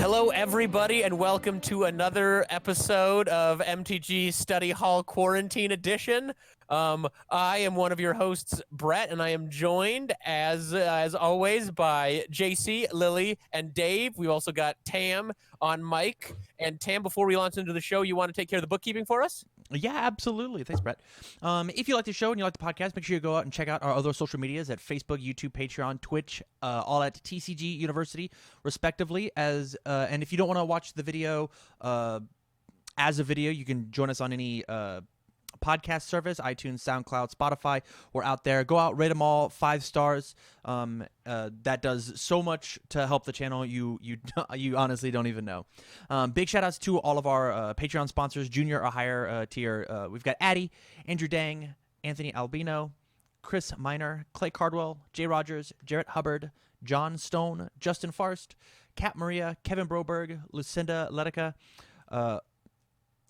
Hello, everybody, and welcome to another episode of MTG Study Hall Quarantine Edition. I am one of your hosts, Brett, and I am joined, as always, by JC, Lily, and Dave. We've also got Tam on mic. And Tam, before we launch into the show, you want to take care of the bookkeeping for us? Yeah, absolutely. Thanks, Brett. If you like the show and you like the podcast, make sure you go out and check out our other social medias at Facebook, YouTube, Patreon, Twitch, all at TCG University, respectively. And if you don't want to watch the video as a video, you can join us on any podcast service, iTunes, SoundCloud, Spotify. We're out there. Go out, rate them all 5 stars. That does so much to help the channel. You honestly don't even know. Big shout outs to all of our Patreon sponsors, junior or higher tier. We've got Addie, Andrew Dang, Anthony Albino, Chris Miner, Clay Cardwell, Jay Rogers, Jarrett Hubbard, John Stone, Justin Farst, Kat Maria, Kevin Broberg, Lucinda Letica,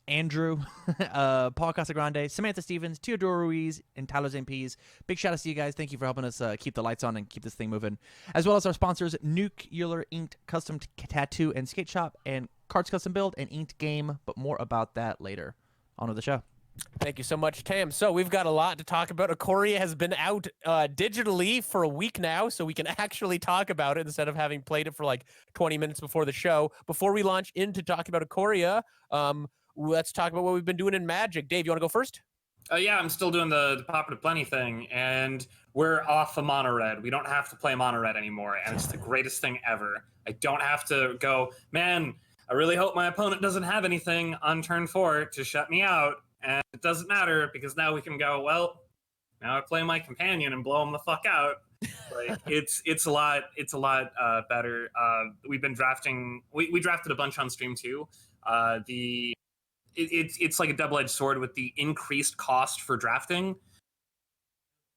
Andrew, Paul Casagrande, Samantha Stevens, Teodoro Ruiz, and Tyler Zampies. Big shout out to you guys. Thank you for helping us keep the lights on and keep this thing moving. As well as our sponsors, Nuclear Inked Custom Tattoo and Skate Shop, and Cards Custom Build and Inked Game, but more about that later. On to the show. Thank you so much, Tam. So we've got a lot to talk about. Ikoria has been out digitally for a week now, so we can actually talk about it instead of having played it for like 20 minutes before the show. Before we launch into talking about Ikoria, let's talk about what we've been doing in Magic. Dave, you want to go first? Yeah, I'm still doing the Pop to Plenty thing, and we're off of Mono Red. We don't have to play Mono Red anymore, and it's the greatest thing ever. I don't have to go, man, I really hope my opponent doesn't have anything on turn 4 to shut me out, and it doesn't matter, because now we can go, well, now I play my companion and blow him the fuck out. Like, it's a lot better. We've been drafting, we drafted a bunch on stream too. It's like a double-edged sword with the increased cost for drafting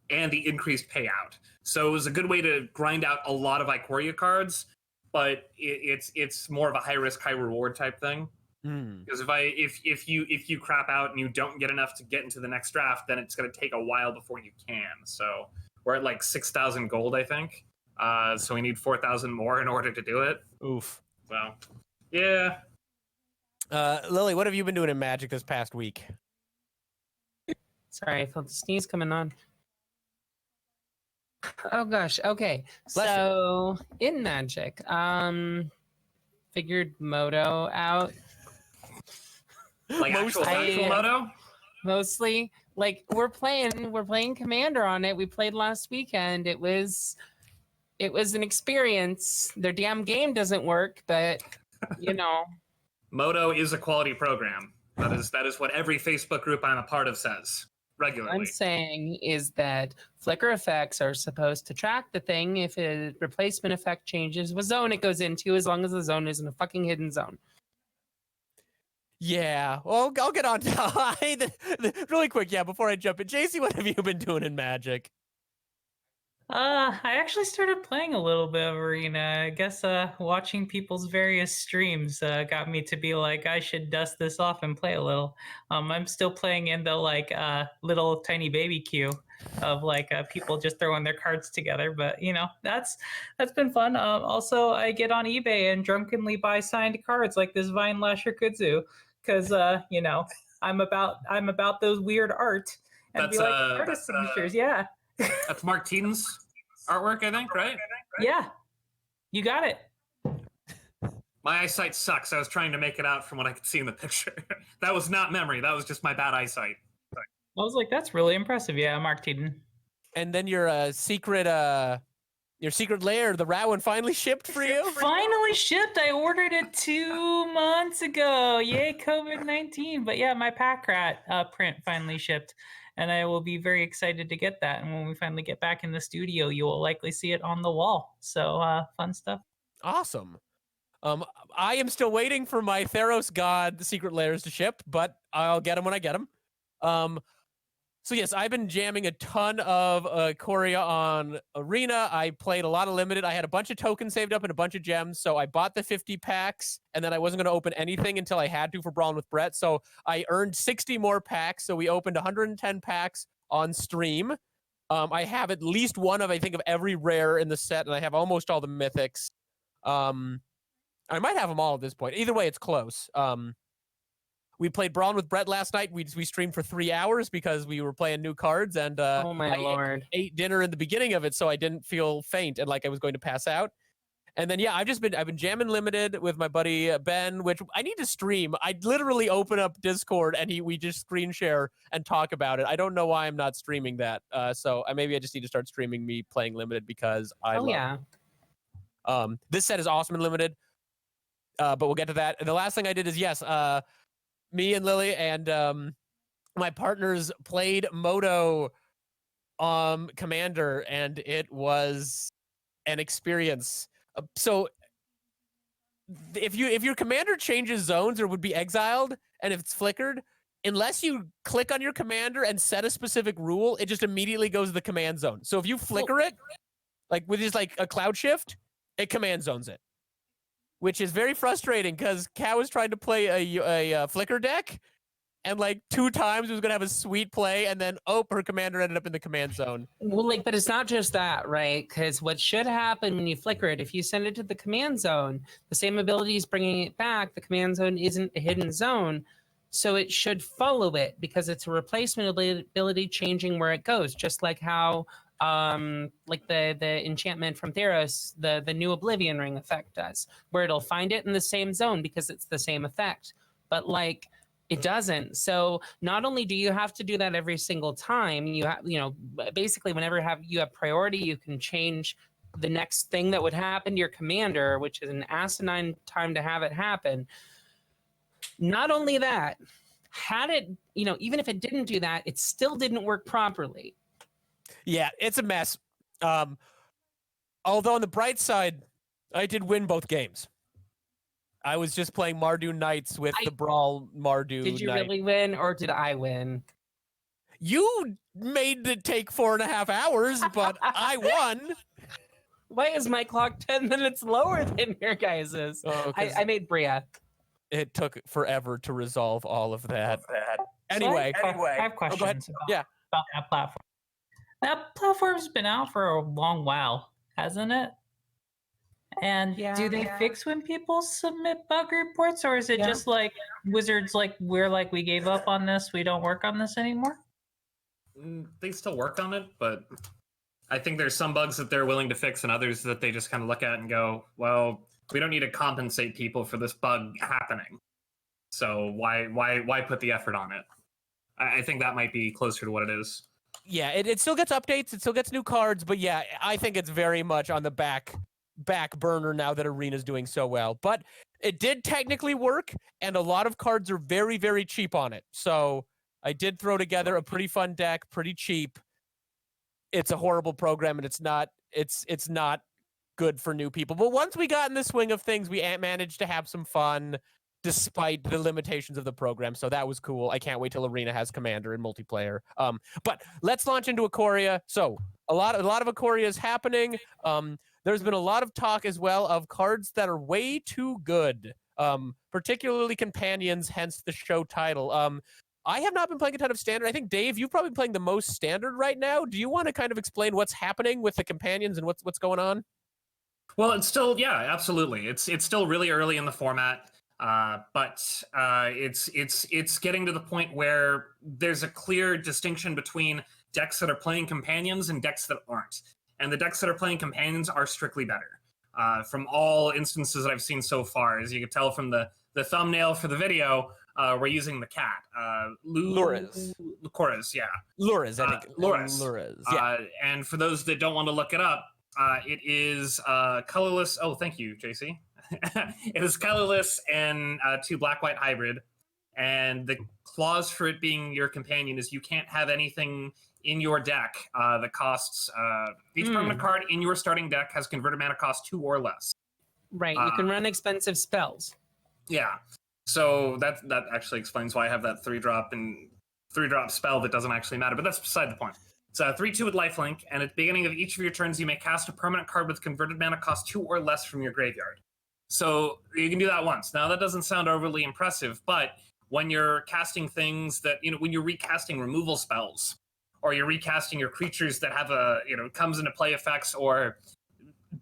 and the increased payout. So it was a good way to grind out a lot of Ikoria cards, but it's more of a high-risk, high-reward type thing. Because if you crap out and you don't get enough to get into the next draft, then it's going to take a while before you can. So we're at like 6,000 gold, I think. So we need 4,000 more in order to do it. Oof. So, yeah. Lily, what have you been doing in Magic this past week? Sorry, I felt the sneeze coming on. Oh gosh, okay. So in Magic, figured Moto out. Like actual Moto? Mostly. Like we're playing Commander on it. We played last weekend. It was an experience. Their damn game doesn't work, but you know. Moto is a quality program. That is what every Facebook group I'm a part of says regularly. What I'm saying is that flicker effects are supposed to track the thing. If a replacement effect changes, what zone it goes into, as long as the zone isn't a fucking hidden zone. Yeah, well, I'll get on to really quick. Yeah, before I jump in, JC, what have you been doing in Magic? I actually started playing a little bit of Arena. I guess watching people's various streams got me to be like, I should dust this off and play a little. I'm still playing in the like little tiny baby queue of like people just throwing their cards together. But you know, that's been fun. Also, I get on eBay and drunkenly buy signed cards like this Vine Lasher Kudzu because you know I'm about those weird art and That's, be like artist signatures. Yeah. That's Mark Teaton's artwork, I think, right? Yeah, you got it. My eyesight sucks. I was trying to make it out from what I could see in the picture. That was not memory. That was just my bad eyesight. I was like, that's really impressive. Yeah, Mark Teaton. And then your secret lair, the rat one, finally shipped for you? Finally shipped. I ordered it 2 months ago. Yay, COVID-19. But yeah, my pack rat print finally shipped. And I will be very excited to get that. And when we finally get back in the studio, you will likely see it on the wall. So fun stuff. Awesome. I am still waiting for my Theros God Secret Lairs to ship, but I'll get them when I get them. So yes, I've been jamming a ton of Ikoria on Arena. I played a lot of Limited. I had a bunch of tokens saved up and a bunch of gems, so I bought the 50 packs, and then I wasn't going to open anything until I had to for Brawling with Brett, so I earned 60 more packs, so we opened 110 packs on stream. I have at least one of, I think, of every rare in the set, and I have almost all the mythics. I might have them all at this point. Either way, it's close. We played Brawn with Brett last night. We streamed for 3 hours because we were playing new cards, and Oh my I lord. ate dinner in the beginning of it, so I didn't feel faint and like I was going to pass out. And then I've been jamming limited with my buddy Ben, which I need to stream. I literally open up Discord and we just screen share and talk about it. I don't know why I'm not streaming that. So maybe I just need to start streaming me playing limited because I love it. This set is awesome in limited. But we'll get to that. And the last thing I did is me and Lily and my partners played Moto Commander, and it was an experience. So if your commander changes zones or would be exiled, and if it's flickered, unless you click on your commander and set a specific rule, it just immediately goes to the command zone. So if you flicker it, like with just like a cloud shift, it command zones it, which is very frustrating because Kat was trying to play a flicker deck, and like 2 times it was gonna have a sweet play, and then her commander ended up in the command zone. Well, but it's not just that, right? Because what should happen when you flicker it, if you send it to the command zone, the same ability is bringing it back. The command zone isn't a hidden zone, so it should follow it because it's a replacement ability changing where it goes, just like how like the enchantment from Theros, the new Oblivion Ring effect does, where it'll find it in the same zone because it's the same effect. But like it doesn't. So not only do you have to do that every single time, you have, basically whenever you have priority, you can change the next thing that would happen to your commander, which is an asinine time to have it happen. Not only that, had it, even if it didn't do that, it still didn't work properly. Yeah, it's a mess. Although on the bright side, I did win both games. I was just playing Mardu Knights with the Brawl Mardu. Did you really win, or did I win? You made it take 4.5 hours, but I won. Why is my clock 10 minutes lower than your guys's? I made Bria. It took forever to resolve all of that. Anyway, I have questions about that platform. That platform's been out for a long while, hasn't it? And do they fix when people submit bug reports, or is it just like Wizards, like we gave up on this, we don't work on this anymore? They still work on it, but I think there's some bugs that they're willing to fix and others that they just kind of look at and go, well, we don't need to compensate people for this bug happening. So why put the effort on it? I think that might be closer to what it is. Yeah, it still gets updates, it still gets new cards, but yeah, I think it's very much on the back burner now that Arena's doing so well. But it did technically work, and a lot of cards are very, very cheap on it. So I did throw together a pretty fun deck, pretty cheap. It's a horrible program, and it's not good for new people. But once we got in the swing of things, we managed to have some fun despite the limitations of the program. So that was cool. I can't wait till Arena has Commander in multiplayer. But let's launch into Ikoria. So a lot of Ikoria is happening. There's been a lot of talk as well of cards that are way too good, particularly companions, hence the show title. I have not been playing a ton of Standard. I think, Dave, you've probably been playing the most Standard right now. Do you want to kind of explain what's happening with the companions and what's going on? Well, it's still, absolutely. It's still really early in the format, but it's getting to the point where there's a clear distinction between decks that are playing companions and decks that aren't. And the decks that are playing companions are strictly better. From all instances that I've seen so far, as you can tell from the thumbnail for the video, we're using the cat. Luras, yeah. Luras, I think. Luras, yeah. And for those that don't want to look it up, it is colorless. Oh, thank you, JC. It is colorless and 2 black-white hybrid. And the clause for it being your companion is you can't have anything in your deck that costs each permanent card in your starting deck has converted mana cost 2 or less. Right, you can run expensive spells. Yeah, so that actually explains why I have that 3-drop spell that doesn't actually matter, but that's beside the point. It's 3/2 with lifelink, and at the beginning of each of your turns, you may cast a permanent card with converted mana cost 2 or less from your graveyard. So you can do that once. Now that doesn't sound overly impressive, but when you're casting things that, when you're recasting removal spells, or you're recasting your creatures that have comes into play effects, or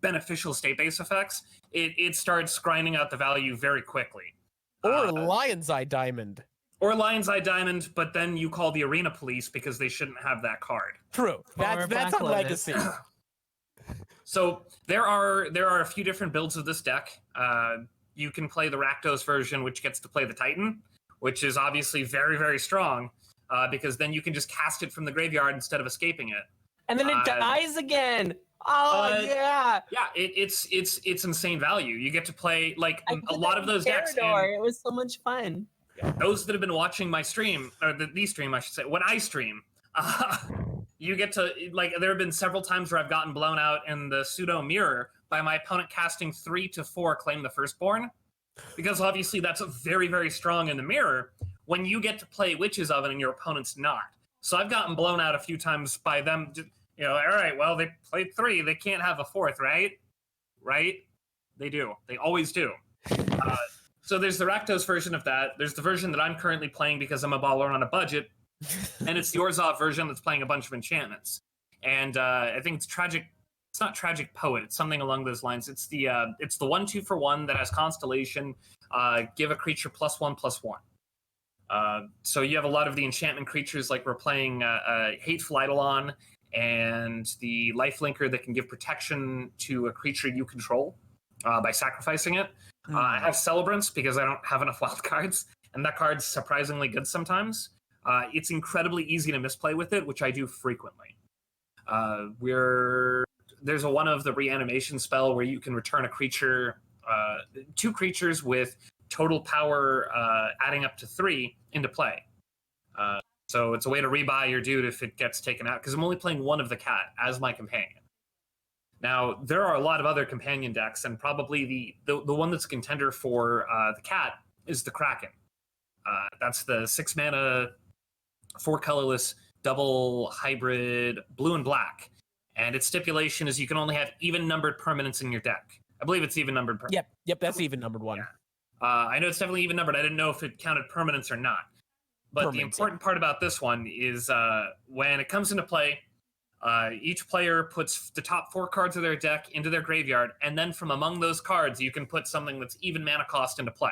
beneficial state-based effects, it starts grinding out the value very quickly. Or Lion's Eye Diamond. Or Lion's Eye Diamond, but then you call the arena police because they shouldn't have that card. True. That's Black on Lotus. Legacy. So there are a few different builds of this deck. You can play the Rakdos version, which gets to play the Titan, which is obviously very, very strong, because then you can just cast it from the graveyard instead of escaping it. And then it dies again. Oh yeah. Yeah, it's insane value. You get to play like I a did lot that of in those decks. Parador. It was so much fun. Those that have been watching my stream, or the stream, I should say, when I stream, you get to, like, there have been several times where I've gotten blown out in the pseudo mirror by my opponent casting 3 to 4 Claim the Firstborn, because obviously that's very, very strong in the mirror when you get to play Witch's Oven and your opponent's not. So I've gotten blown out a few times by them, all right, well, they played 3, they can't have a 4th, right? Right? They do. They always do. So there's the Rakdos version of that. There's the version that I'm currently playing because I'm a baller on a budget, and it's the Orzhov version that's playing a bunch of enchantments. And I think it's Tragic. It's not Tragic Poet. It's something along those lines. It's the 1/2 for 1 that has Constellation. Give a creature +1/+1. So you have a lot of the enchantment creatures, like we're playing Hateful Eidolon and the Lifelinker that can give protection to a creature you control by sacrificing it. I have Celebrants because I don't have enough wild cards, and that card's surprisingly good sometimes. It's incredibly easy to misplay with it, which I do frequently. There's one of the reanimation spell where you can return a creature, 2 creatures with total power adding up to 3 into play. So it's a way to rebuy your dude if it gets taken out, because I'm only playing one of the cat as my companion. Now, there are a lot of other companion decks, and probably the one that's a contender for the cat is the Kraken. That's the 6 mana, 4 colorless, double hybrid, blue and black. And its stipulation is you can only have even-numbered permanents in your deck. I believe it's even-numbered permanents. Yep, that's the even-numbered one. Yeah. I know it's definitely even-numbered. I didn't know if it counted permanents or not. But the important part about this one is when it comes into play, each player puts the top 4 cards of their deck into their graveyard, and then from among those cards, you can put something that's even mana cost into play.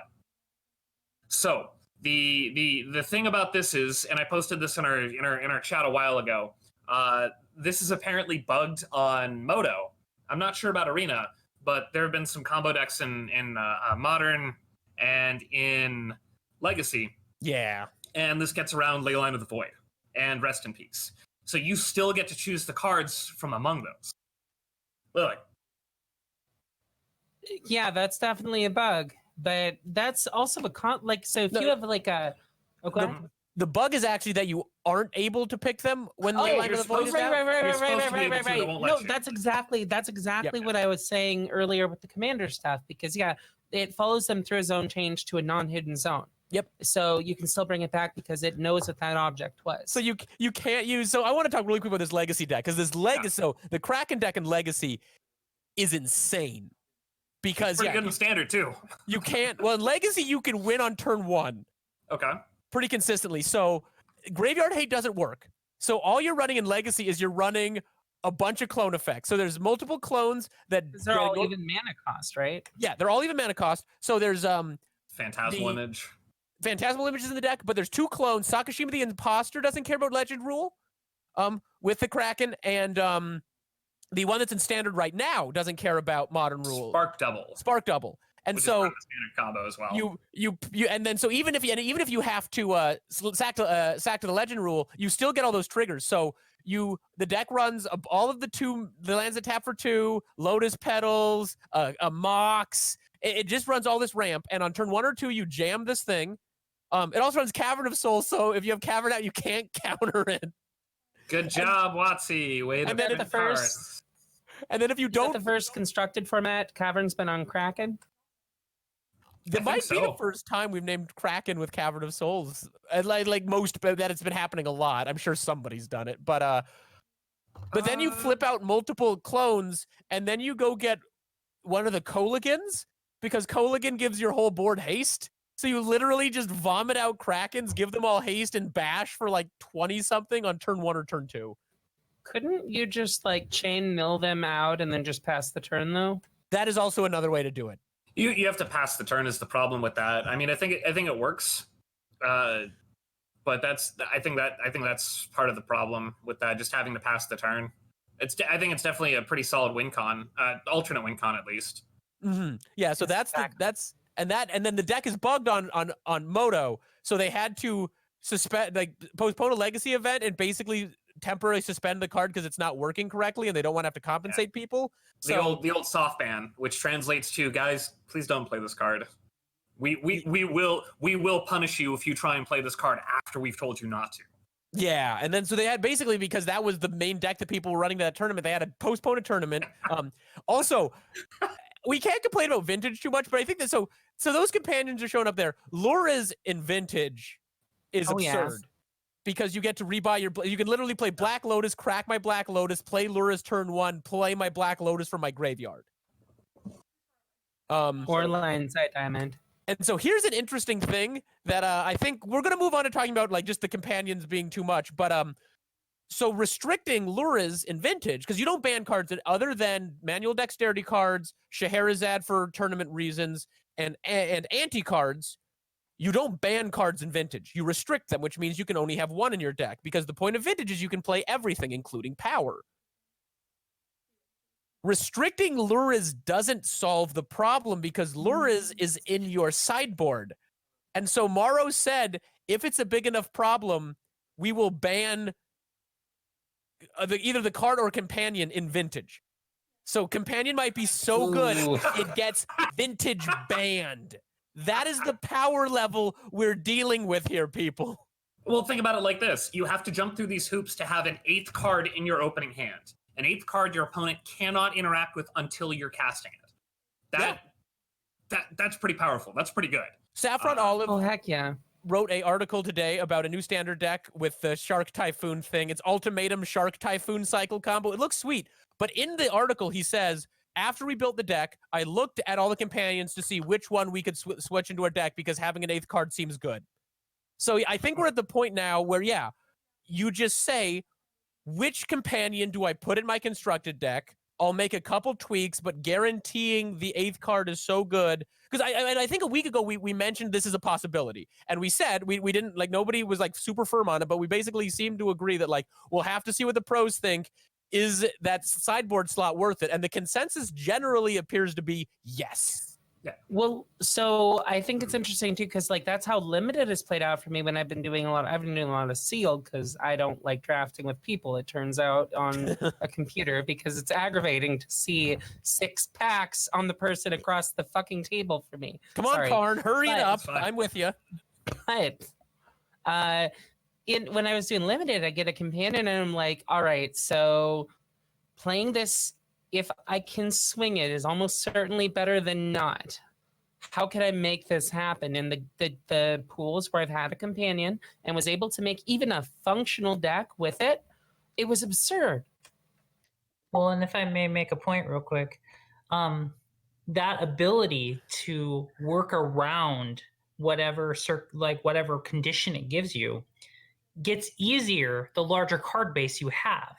So the thing about this is, and I posted this in our chat a while ago, this is apparently bugged on Moto. I'm not sure about Arena, but there have been some combo decks in Modern and in Legacy. Yeah. And this gets around Leyline of the Void and Rest in Peace. So you still get to choose the cards from among those. Lily. Yeah, that's definitely a bug, but that's also so if you have like a The bug is actually that you aren't able to pick them when Leyline of the Void is out. Right. No, that's exactly what I was saying earlier with the commander stuff, because it follows them through a zone change to a non-hidden zone. Yep. So you can still bring it back because it knows what that object was. So you can't use. So I want to talk really quick about this Legacy deck, because this Legacy. So the Kraken deck in Legacy is insane. Because pretty good in Standard too. You can't. Well, in Legacy you can win on turn 1. Okay. Pretty consistently. So Graveyard Hate doesn't work. So all you're running in Legacy is you're running a bunch of clone effects. So there's multiple clones that they're all even mana cost, right? Yeah, they're all even mana cost. So there's Phantasmal Image. Phantasmal Images in the deck, but there's 2 clones. Sakashima the Imposter doesn't care about Legend Rule with the Kraken, and the one that's in Standard right now doesn't care about Modern Rule. Spark Double. And which so is standard combo as well. You and then so even if you have to sack to the Legend Rule, you still get all those triggers. So the deck runs all of the lands that tap for 2, Lotus Petals, a Mox. It just runs all this ramp, and on turn 1 or 2, you jam this thing. It also runs Cavern of Souls, so if you have Cavern out, you can't counter it. Good job, Watsy. Way to and then the first. And then if you don't, the first constructed format, Cavern's been on Kraken. It might be the first time we've named Kraken with Cavern of Souls. Like most, that it's been happening a lot. I'm sure somebody's done it, but then you flip out multiple clones, and then you go get one of the Kolagans, because Kolagan gives your whole board haste. So you literally just vomit out Krakens, give them all haste, and bash for like 20 something on turn 1 or turn 2. Couldn't you just like chain mill them out and then just pass the turn though? That is also another way to do it. You have to pass the turn is the problem with that. I mean, I think it works, but I think that's part of the problem with that. Just having to pass the turn. I think it's definitely a pretty solid win con, alternate win con at least. Mm-hmm. Yeah, so and then the deck is bugged on Moto, so they had to postpone a legacy event and basically temporarily suspend the card because it's not working correctly and they don't want to have to compensate people. So The old soft ban, which translates to, guys, please don't play this card. We will punish you if you try and play this card after we've told you not to. yeah, and then so they had basically, because that was the main deck that people were running to that tournament, they had to postpone a tournament. Also, we can't complain about Vintage too much, but I think that so those companions are showing up there. Lura's in Vintage is absurd because you get to rebuy you can literally play Black Lotus, crack my Black Lotus, play Lura's turn 1, play my Black Lotus from my graveyard. Or Lion's Eye Diamond. And so here's an interesting thing that I think we're going to move on to talking about, like, just the companions being too much. But so restricting Luras in Vintage, because you don't ban cards that other than manual dexterity cards, Scheherazade for tournament reasons, and anti cards, you don't ban cards in Vintage. You restrict them, which means you can only have one in your deck, because the point of Vintage is you can play everything, including power. Restricting Luras doesn't solve the problem because Luras is in your sideboard. And so Morrow said, if it's a big enough problem, we will ban either the card or companion in Vintage. So companion might be so good, it gets Vintage banned. That is the power level we're dealing with here, people. Well, think about it like this. You have to jump through these hoops to have an 8th card in your opening hand. An 8th card your opponent cannot interact with until you're casting it. That's pretty powerful. That's pretty good. Saffron Olive heck yeah. wrote an article today about a new standard deck with the Shark Typhoon thing. It's Ultimatum Shark Typhoon cycle combo. It looks sweet. But in the article, he says, after we built the deck, I looked at all the companions to see which one we could switch into our deck because having an 8th card seems good. So I think we're at the point now where, yeah, you just say, which companion do I put in my constructed deck? I'll make a couple tweaks, but guaranteeing the 8th card is so good. Because I think a week ago we mentioned this is a possibility. And we said we didn't, like, nobody was like super firm on it, but we basically seemed to agree that, like, we'll have to see what the pros think. Is that sideboard slot worth it? And the consensus generally appears to be yes. Yeah. Well, so I think it's interesting too, because like that's how limited has played out for me when I've been doing a lot of sealed because I don't like drafting with people, it turns out, on a computer because it's aggravating to see 6 packs on the person across the fucking table for me. Come on, Karn, hurry it up. fine. I'm with you. But when I was doing limited, I get a companion and I'm like, all right, so playing this, if I can swing it, is almost certainly better than not. How could I make this happen? And the pools where I've had a companion and was able to make even a functional deck with it, it was absurd. Well, and if I may make a point real quick, that ability to work around whatever condition it gives you gets easier the larger card base you have.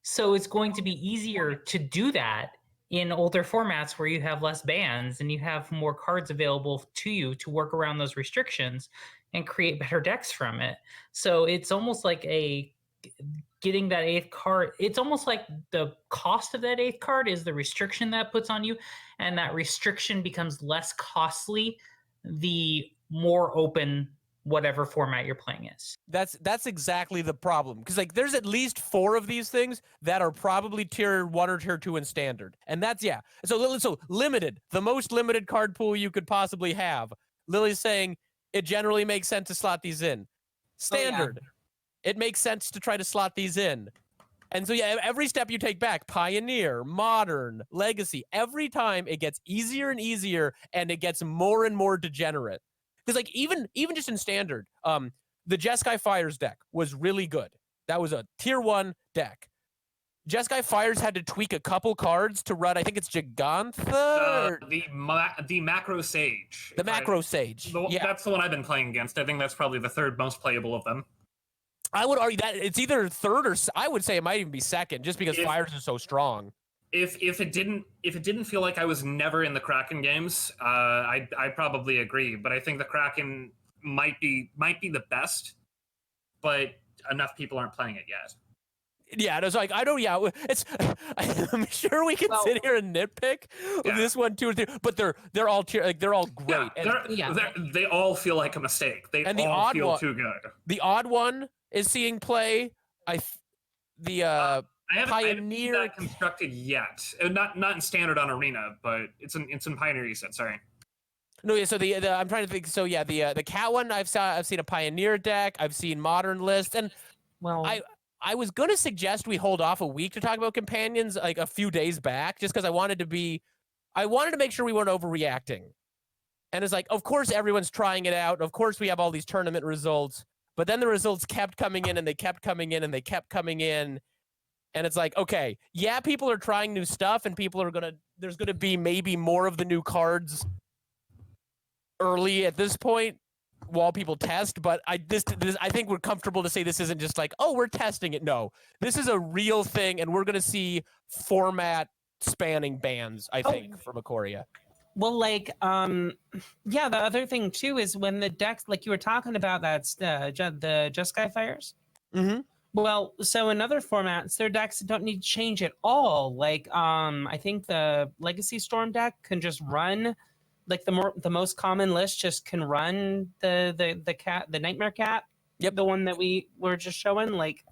So it's going to be easier to do that in older formats where you have less bans and you have more cards available to you to work around those restrictions and create better decks from it. So it's almost like getting that 8th card. It's almost like the cost of that 8th card is the restriction that puts on you, and that restriction becomes less costly the more open whatever format you're playing is. That's exactly the problem, because like there's at least 4 of these things that are probably tier 1 or tier 2 in standard, and that's so limited, the most limited card pool you could possibly have. Lily's saying it generally makes sense to slot these in. Standard, it makes sense to try to slot these in. And so yeah, every step you take back, Pioneer, Modern, Legacy, every time it gets easier and easier, and it gets more and more degenerate. Because like even just in standard, the Jeskai Fires deck was really good. That was a tier 1 deck. Jeskai Fires had to tweak a couple cards to run. I think it's Gigantha. The Macro Sage. The Macro Sage. That's the one I've been playing against. I think that's probably the 3rd most playable of them. I would argue that it's either third or I would say it might even be second, just because If- fires are so strong. If it didn't feel like I was never in the Kraken games, I probably agree. But I think the Kraken might be the best, but enough people aren't playing it yet. Yeah, it's like I don't. Yeah, it's. I'm sure we can sit here and nitpick this one, 2, or 3, but they're all they're all great. They all feel like a mistake. They all feel too good. The odd one is seeing play. I haven't seen that constructed yet. Not in standard on Arena, but it's in Pioneer. You said, sorry. No, yeah. So the I'm trying to think. So yeah, the cat one I've seen a Pioneer deck. I've seen Modern List, and I was gonna suggest we hold off a week to talk about companions, like a few days back, just because I wanted to make sure we weren't overreacting. And it's like, of course everyone's trying it out. Of course we have all these tournament results, but then the results kept coming in, and they kept coming in, and they kept coming in. And it's like, okay, yeah, people are trying new stuff, and there's gonna be maybe more of the new cards early at this point while people test. But I think we're comfortable to say this isn't just like, oh, we're testing it. No, this is a real thing, and we're gonna see format spanning bans, I think, from Ikoria. Well, like, yeah, the other thing too is when the decks, like you were talking about, that's the Jeskai Fires. Mm-hmm. Well, so in other formats, their decks don't need to change at all. Like, I think the Legacy Storm deck can just run, like the most common list just can run the Nightmare Cat. Yep, the one that we were just showing. Like,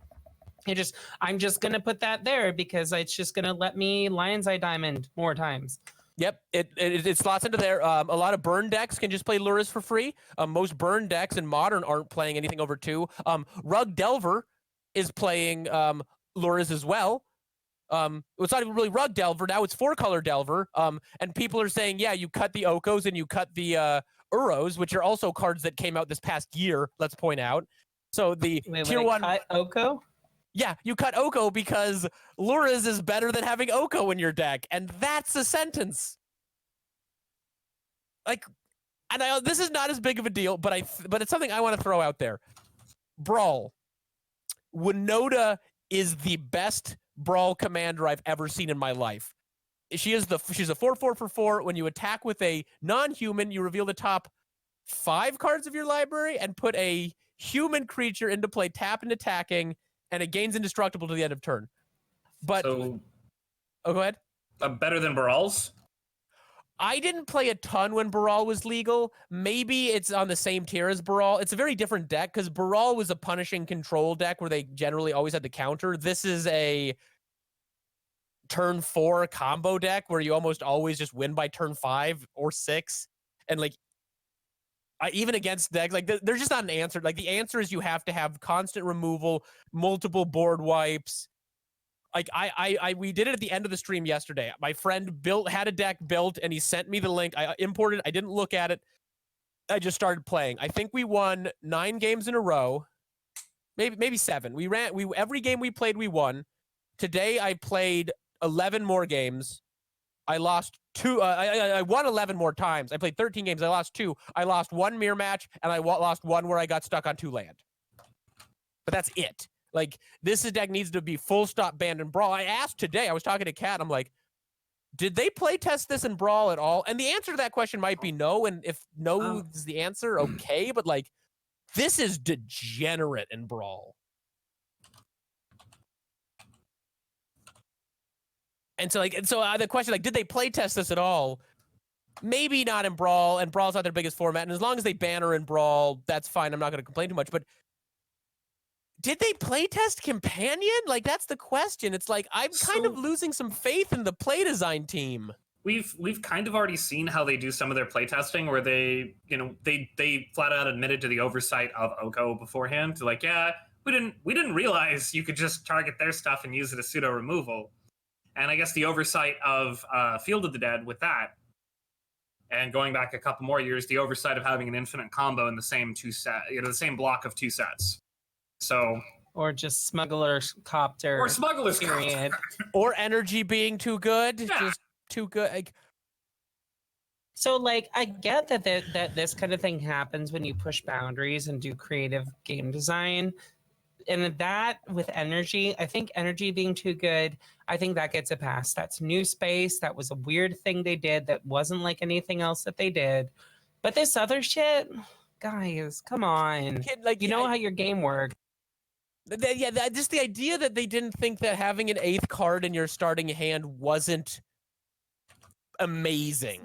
I'm just gonna put that there because it's just gonna let me Lion's Eye Diamond more times. Yep, it slots into there. A lot of burn decks can just play Luris for free. Most burn decks in Modern aren't playing anything over 2. Rug Delver is playing Luris as well. It's not even really Rug Delver now; it's 4-color Delver. And people are saying, yeah, you cut the Okos and you cut the Uros, which are also cards that came out this past year. Let's point out. So the tier 1 cut Oko. Yeah, you cut Oko because Luris is better than having Oko in your deck, and that's a sentence. Like, and this is not as big of a deal, but it's something I want to throw out there. Brawl. Winota is the best Brawl commander I've ever seen in my life. She's a 4/4 for 4. When you attack with a non-human, you reveal the top 5 cards of your library and put a human creature into play, tap and attacking, and it gains indestructible to the end of turn. But go ahead. Better than Baral's? I didn't play a ton when Baral was legal. Maybe it's on the same tier as Baral. It's a very different deck because Baral was a punishing control deck where they generally always had the counter. This is a turn 4 combo deck where you almost always just win by turn 5 or 6. And like, even against decks, like there's just not an answer. Like the answer is you have to have constant removal, multiple board wipes. Like we did it at the end of the stream yesterday. My friend had a deck built and he sent me the link. I imported. I didn't look at it. I just started playing. I think we won 9 games in a row, maybe 7. Every game we played we won. Today I played 11 more games. I lost 2. I won 11 more times. I played 13 games. I lost 2. I lost 1 mirror match, and I lost 1 where I got stuck on 2 land. But that's it. Like, this deck needs to be full stop banned in Brawl. I asked today, I was talking to Kat, I'm like, did they play test this in Brawl at all? And the answer to that question might be no. And if no is the answer, okay. But like, this is degenerate in Brawl. And so the question, like, did they play test this at all? Maybe not in Brawl, and Brawl's not their biggest format. And as long as they ban her in Brawl, that's fine. I'm not going to complain too much. But did they play test Companion? Like, that's the question. It's like, I'm kind of losing some faith in the play design team. We've kind of already seen how they do some of their playtesting, where they flat out admitted to the oversight of Oko beforehand. To like, yeah, we didn't realize you could just target their stuff and use it as pseudo removal. And I guess the oversight of Field of the Dead with that, and going back a couple more years, the oversight of having an infinite combo in the same the same block of 2 sets. So, or just Smuggler's Copter, or Smuggler's period, or energy being too good, yeah. Just too good. Like, so, like, I get that this kind of thing happens when you push boundaries and do creative game design. and that with energy, I think energy being too good, I think that gets a pass. That's new space. That was a weird thing they did that wasn't like anything else that they did. But this other shit, guys, come on. Kid, like, You know how your game works. just the idea that they didn't think that having an 8th card in your starting hand wasn't amazing.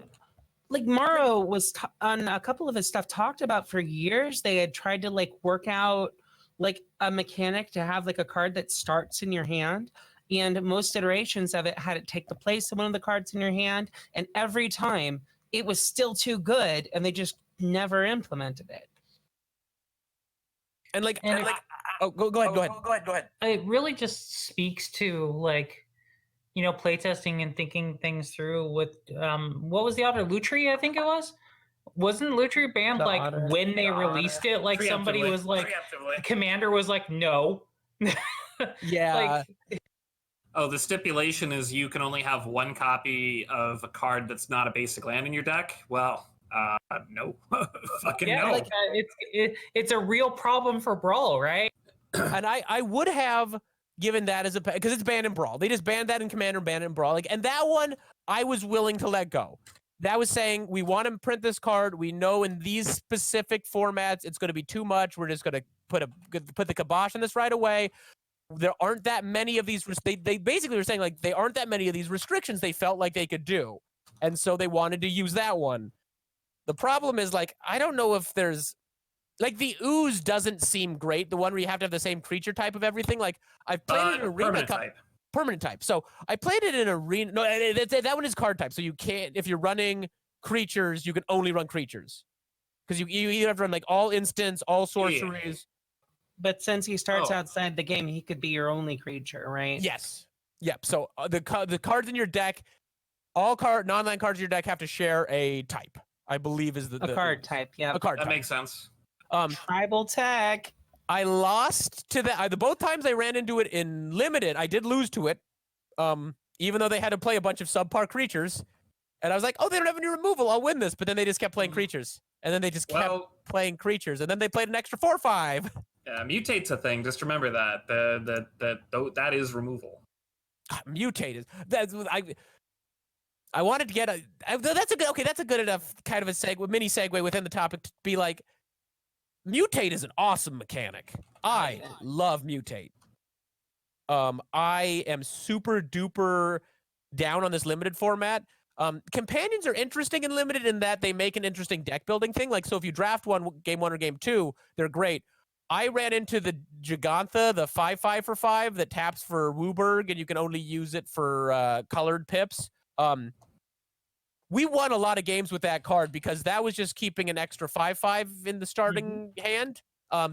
Like Morrow was on a couple of his stuff talked about for years. They had tried to like work out like a mechanic to have like a card that starts in your hand. And most iterations of it had it take the place of one of the cards in your hand. And every time it was still too good and they just never implemented it. And like, And go ahead. it really just speaks to like, you know, playtesting and thinking things through with what was the other Lutri, I think it was? Wasn't Lutri banned The like Otter. when they released it? Like somebody was like, Preemptively. Commander was like, no. Yeah. Like, Oh, the stipulation is you can only have one copy of a card that's not a basic land in your deck. Well, no, fucking yeah, no. like it's a real problem for Brawl, right? And I would have given that as a, because it's banned in Brawl. They just banned that in Commander, banned it in Brawl. Like, and that one I was willing to let go. That was saying, we want to print this card. We know in these specific formats it's going to be too much. We're just going to put the kibosh on this right away. There aren't that many of these. They basically were saying like they aren't that many of these restrictions they felt like they could do, and so they wanted to use that one. The problem is like I don't know if there's like the ooze doesn't seem great. The one where you have to have the same creature type of everything. Like I've played it in arena permanent type. So I played it in arena. No, that one is card type. So you can't, if you're running creatures, you can only run creatures because you either have to run like all instants, all sorceries. But since he starts outside the game, he could be your only creature, right? Yes. Yep. So the cards in your deck, all non-land cards in your deck have to share a type. I believe is the card type. Yeah, a card. That type. makes sense. Tribal tech. I lost to that. The both times I ran into it in limited, I did lose to it. Even though they had to play a bunch of subpar creatures, and I was like, oh, they don't have any removal. I'll win this. But then they just kept playing creatures, and then they just kept playing creatures, and then they played an extra 4/5. Yeah, mutate's a thing. Just remember that that is removal. Mutate is I wanted to get that's a good enough kind of a mini segue within the topic to be like, mutate is an awesome mechanic. I love mutate. I am super duper down on this limited format. Companions are interesting and limited in that they make an interesting deck building thing. Like, so if you draft game one or game two, they're great. I ran into the Gigantha, the 5/5 for 5 that taps for Wooburg, and you can only use it for colored pips. We won a lot of games with that card because that was just keeping an extra 5/5 in the starting hand.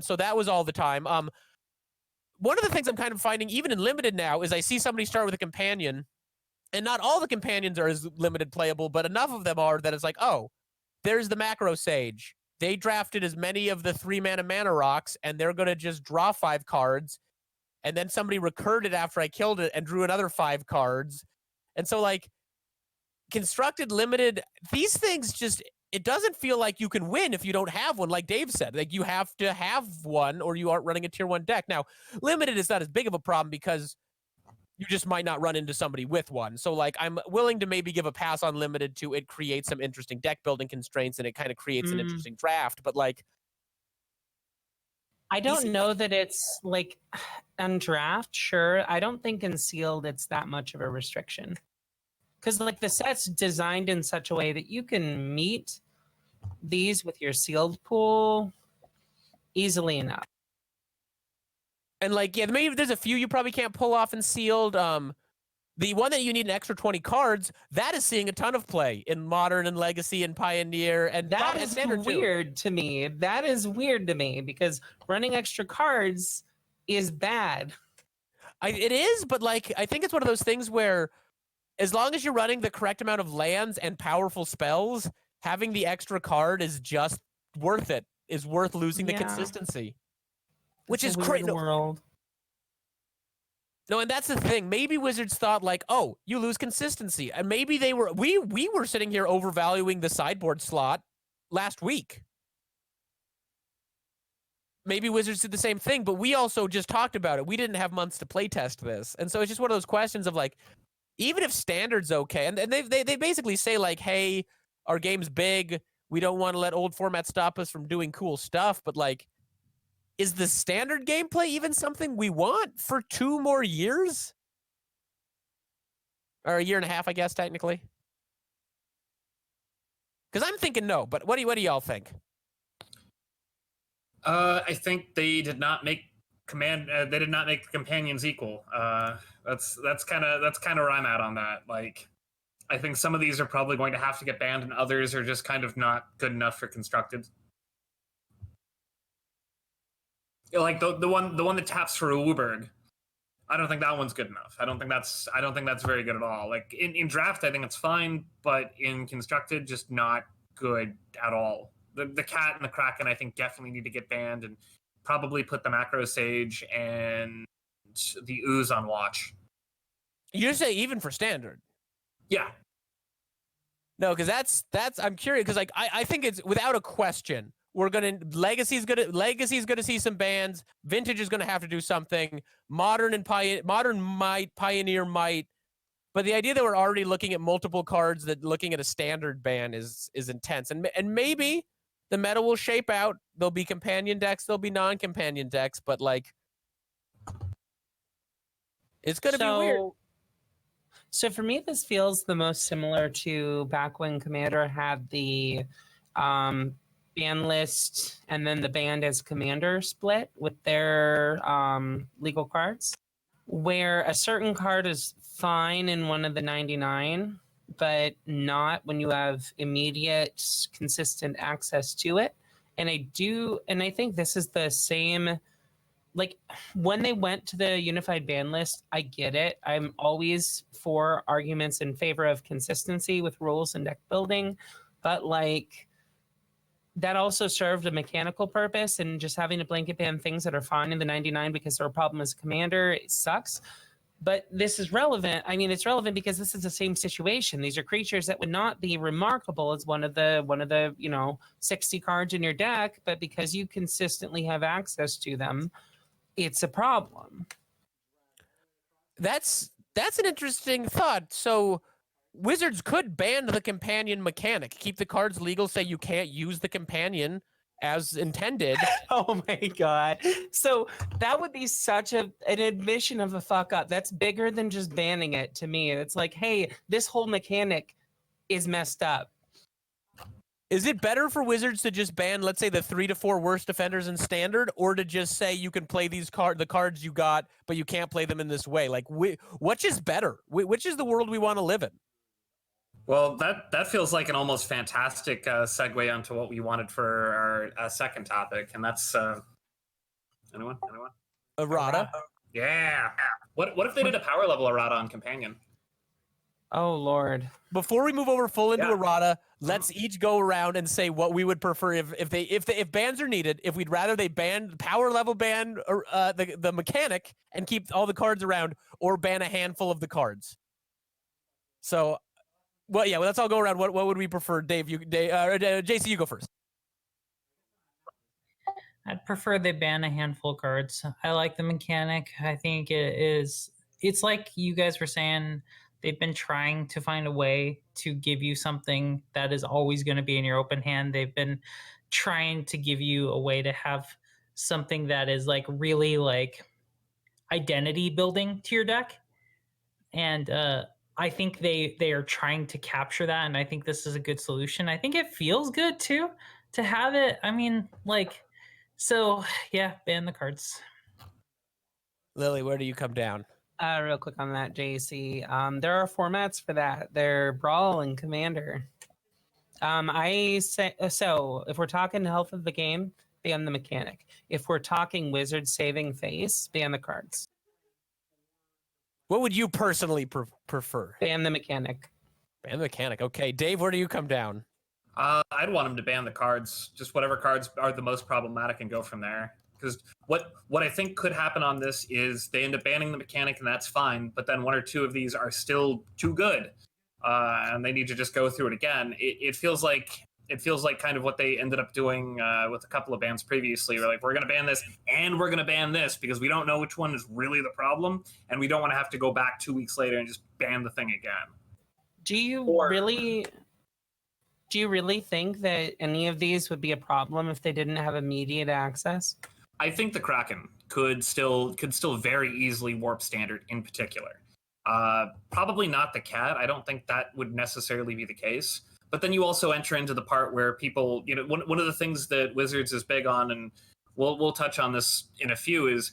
So that was all the time. One of the things I'm kind of finding, even in limited now, is I see somebody start with a companion, and not all the companions are as limited playable, but enough of them are that it's like, oh, there's the Macro Sage. They drafted as many of the 3-mana rocks, and they're going to just draw 5 cards. And then somebody recurred it after I killed it and drew another 5 cards. And so, like, constructed limited, these things just, it doesn't feel like you can win if you don't have one, like Dave said. Like, you have to have one or you aren't running a tier 1 deck. Now, limited is not as big of a problem because you just might not run into somebody with one. So, like, I'm willing to maybe give a pass on limited to it creates some interesting deck building constraints and it kind of creates an interesting draft. But, like, I don't know that it's like on draft, sure. I don't think in sealed it's that much of a restriction. Because, like, the set's designed in such a way that you can meet these with your sealed pool easily enough. and like, yeah, maybe there's a few you probably can't pull off in sealed. The one that you need an extra 20 cards, that is seeing a ton of play in Modern and Legacy and Pioneer. And That is weird to me. That is weird to me because running extra cards is bad. It is, but like, I think it's one of those things where as long as you're running the correct amount of lands and powerful spells, having the extra card is just worth it, is worth losing the consistency. Which is crazy. World. No, and that's the thing. Maybe Wizards thought like, oh, you lose consistency. And maybe they were, we were sitting here overvaluing the sideboard slot last week. maybe Wizards did the same thing, but we also just talked about it. We didn't have months to play test this. And so it's just one of those questions of like, even if standard's okay, and they basically say like, hey, our game's big. We don't want to let old formats stop us from doing cool stuff. But like, is the standard gameplay even something we want for 2 more years? Or a year and a half, I guess, technically. Because I'm thinking no, but what do y'all think? I think they did not make they did not make the companions equal. That's kind of where I'm at on that. Like, I think some of these are probably going to have to get banned, and others are just kind of not good enough for constructed. Like the one that taps for Uberg, I don't think that one's good enough. I don't think that's very good at all. Like in draft, I think it's fine, but in constructed, just not good at all. The cat and the kraken, I think, definitely need to get banned, and probably put the macro sage and the ooze on watch. You say even for standard? Yeah. No, because that's I'm curious because like I think it's without a question Legacy's gonna see some bans. Vintage is gonna have to do something. Modern might, Pioneer might. But the idea that we're already looking at multiple cards, that looking at a standard ban is intense, and maybe the meta will shape out. There'll be companion decks, there'll be non-companion decks, but like it's gonna be weird. So for me, this feels the most similar to back when Commander had the ban list and then the banned as Commander split with their legal cards, where a certain card is fine in one of the 99, but not when you have immediate, consistent access to it. And I think this is the same. Like when they went to the unified ban list, I get it. I'm always for arguments in favor of consistency with rules and deck building, but like that also served a mechanical purpose, and just having to blanket ban things that are fine in the 99 because they're a problem as a commander, it sucks. But this is relevant. I mean, it's relevant because this is the same situation. These are creatures that would not be remarkable as one of the 60 cards in your deck, but because you consistently have access to them, it's a problem. That's an interesting thought. So Wizards could ban the companion mechanic, keep the cards legal, say you can't use the companion as intended. Oh my god. So that would be such an admission of a fuck up. That's bigger than just banning it to me. It's like, hey, this whole mechanic is messed up. Is it better for Wizards to just ban, let's say, the 3 to 4 worst defenders in Standard, or to just say you can play the cards you got, but you can't play them in this way? Like, which is better? Which is the world we want to live in? Well, that feels like an almost fantastic segue onto what we wanted for our second topic, and that's anyone? Errata. Yeah. What if they did a power level errata on companion? Oh Lord. Before we move over full into errata, let's each go around and say what we would prefer if bans are needed. If we'd rather they ban power level ban the mechanic and keep all the cards around, or ban a handful of the cards. So, let's all go around. What would we prefer, Dave? JC, you go first. I'd prefer they ban a handful of cards. I like the mechanic. I think it's like you guys were saying, they've been trying to find a way to give you something that is always going to be in your open hand. They've been trying to give you a way to have something that is like really like identity building to your deck. And I think they are trying to capture that, and I think this is a good solution. I think it feels good too to have it. I mean, like, so yeah, ban the cards. Lily, where do you come down? Real quick on that, JC. There are formats for that. They're Brawl and Commander. I say so. If we're talking health of the game, ban the mechanic. If we're talking Wizard saving face, ban the cards. What would you personally prefer? Ban the mechanic. Ban the mechanic. Okay, Dave, where do you come down? I'd want them to ban the cards. Just whatever cards are the most problematic, and go from there. Because what I think could happen on this is they end up banning the mechanic, and that's fine. But then 1 or 2 of these are still too good, and they need to just go through it again. It feels like it feels like kind of what they ended up doing with a couple of bans previously. We're like, we're going to ban this and we're going to ban this because we don't know which one is really the problem, and we don't want to have to go back 2 weeks later and just ban the thing again. Do you really think that any of these would be a problem if they didn't have immediate access? I think the Kraken could still very easily warp standard in particular. Probably not the cat. I don't think that would necessarily be the case. But then you also enter into the part where people, one of the things that Wizards is big on, and we'll touch on this in a few, is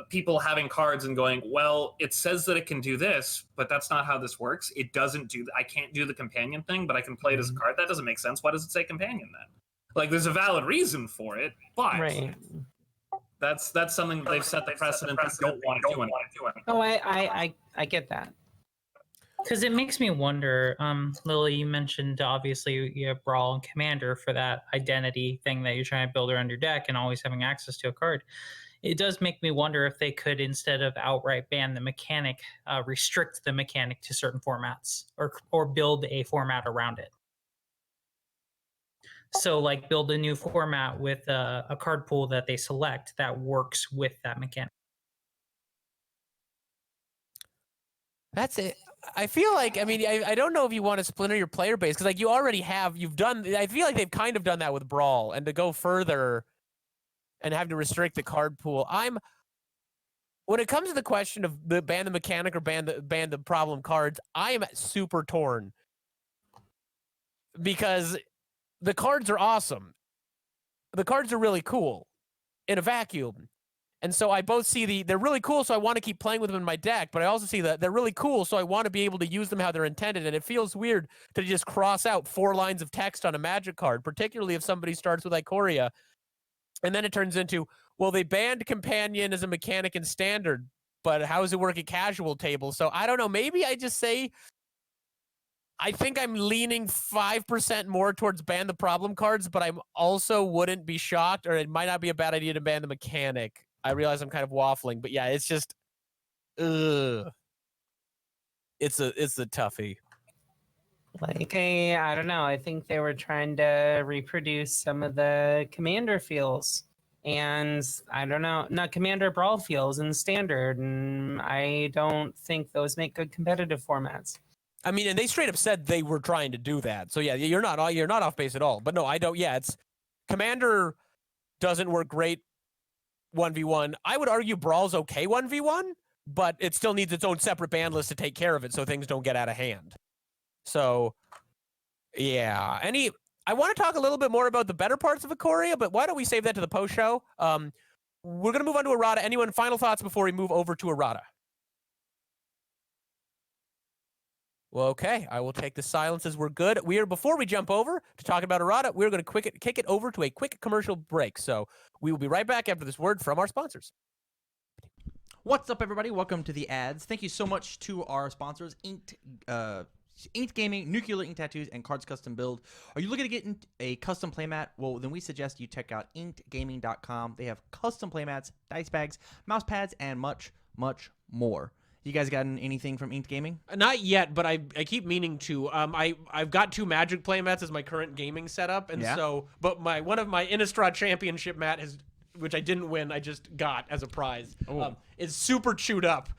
people having cards and going, well, it says that it can do this, but that's not how this works. It doesn't do. I can't do the companion thing, but I can play it as a card. That doesn't make sense. Why does it say companion then? Like, there's a valid reason for it, but Right. that's something they've set the precedent that don't want to do it. Oh, I get that. Because it makes me wonder, Lily, you mentioned obviously you have Brawl and Commander for that identity thing that you're trying to build around your deck and always having access to a card. It does make me wonder if they could, instead of outright ban the mechanic, restrict the mechanic to certain formats or build a format around it. So like build a new format with a card pool that they select that works with that mechanic. That's it. I feel like, I don't know if you want to splinter your player base, because like I feel like they've kind of done that with Brawl, and to go further and have to restrict the card pool. When it comes to the question of the ban the mechanic or ban the problem cards, I am super torn, because the cards are awesome. The cards are really cool in a vacuum. And so I both see they're really cool, so I want to keep playing with them in my deck, but I also see that they're really cool, so I want to be able to use them how they're intended. And it feels weird to just cross out 4 lines of text on a Magic card, particularly if somebody starts with Ikoria. And then it turns into, well, they banned Companion as a mechanic in Standard, but how does it work at Casual table? So I don't know. Maybe I just say, I think I'm leaning 5% more towards ban the problem cards, but I also wouldn't be shocked, or it might not be a bad idea to ban the mechanic. I realize I'm kind of waffling, but yeah, it's just, it's a toughie. Like, I don't know. I think they were trying to reproduce some of the Commander feels, and I don't know, not Commander Brawl feels in Standard, and I don't think those make good competitive formats. And they straight up said they were trying to do that. So yeah, you're not off base at all. But no, I don't. Yeah, it's Commander doesn't work great 1v1. I would argue Brawl's okay 1v1, but it still needs its own separate ban list to take care of it so things don't get out of hand. So yeah, I want to talk a little bit more about the better parts of Ikoria, but why don't we save that to the post show? We're gonna move on to errata. Anyone final thoughts before we move over to errata? Well, okay, I will take the silence as we're good. Before we jump over to talk about errata, we're going to kick it over to a quick commercial break. So we will be right back after this word from our sponsors. What's up, everybody? Welcome to the ads. Thank you so much to our sponsors, Inked Gaming, Nuclear Ink Tattoos, and Cards Custom Build. Are you looking to get a custom playmat? Well, then we suggest you check out inkedgaming.com. They have custom playmats, dice bags, mouse pads, and much, much more. You guys gotten anything from Inked Gaming? Not yet, but I keep meaning to. I've got 2 Magic playmats as my current gaming setup, and but one of my Innistrad Championship mat which I didn't win, I just got as a prize, is super chewed up.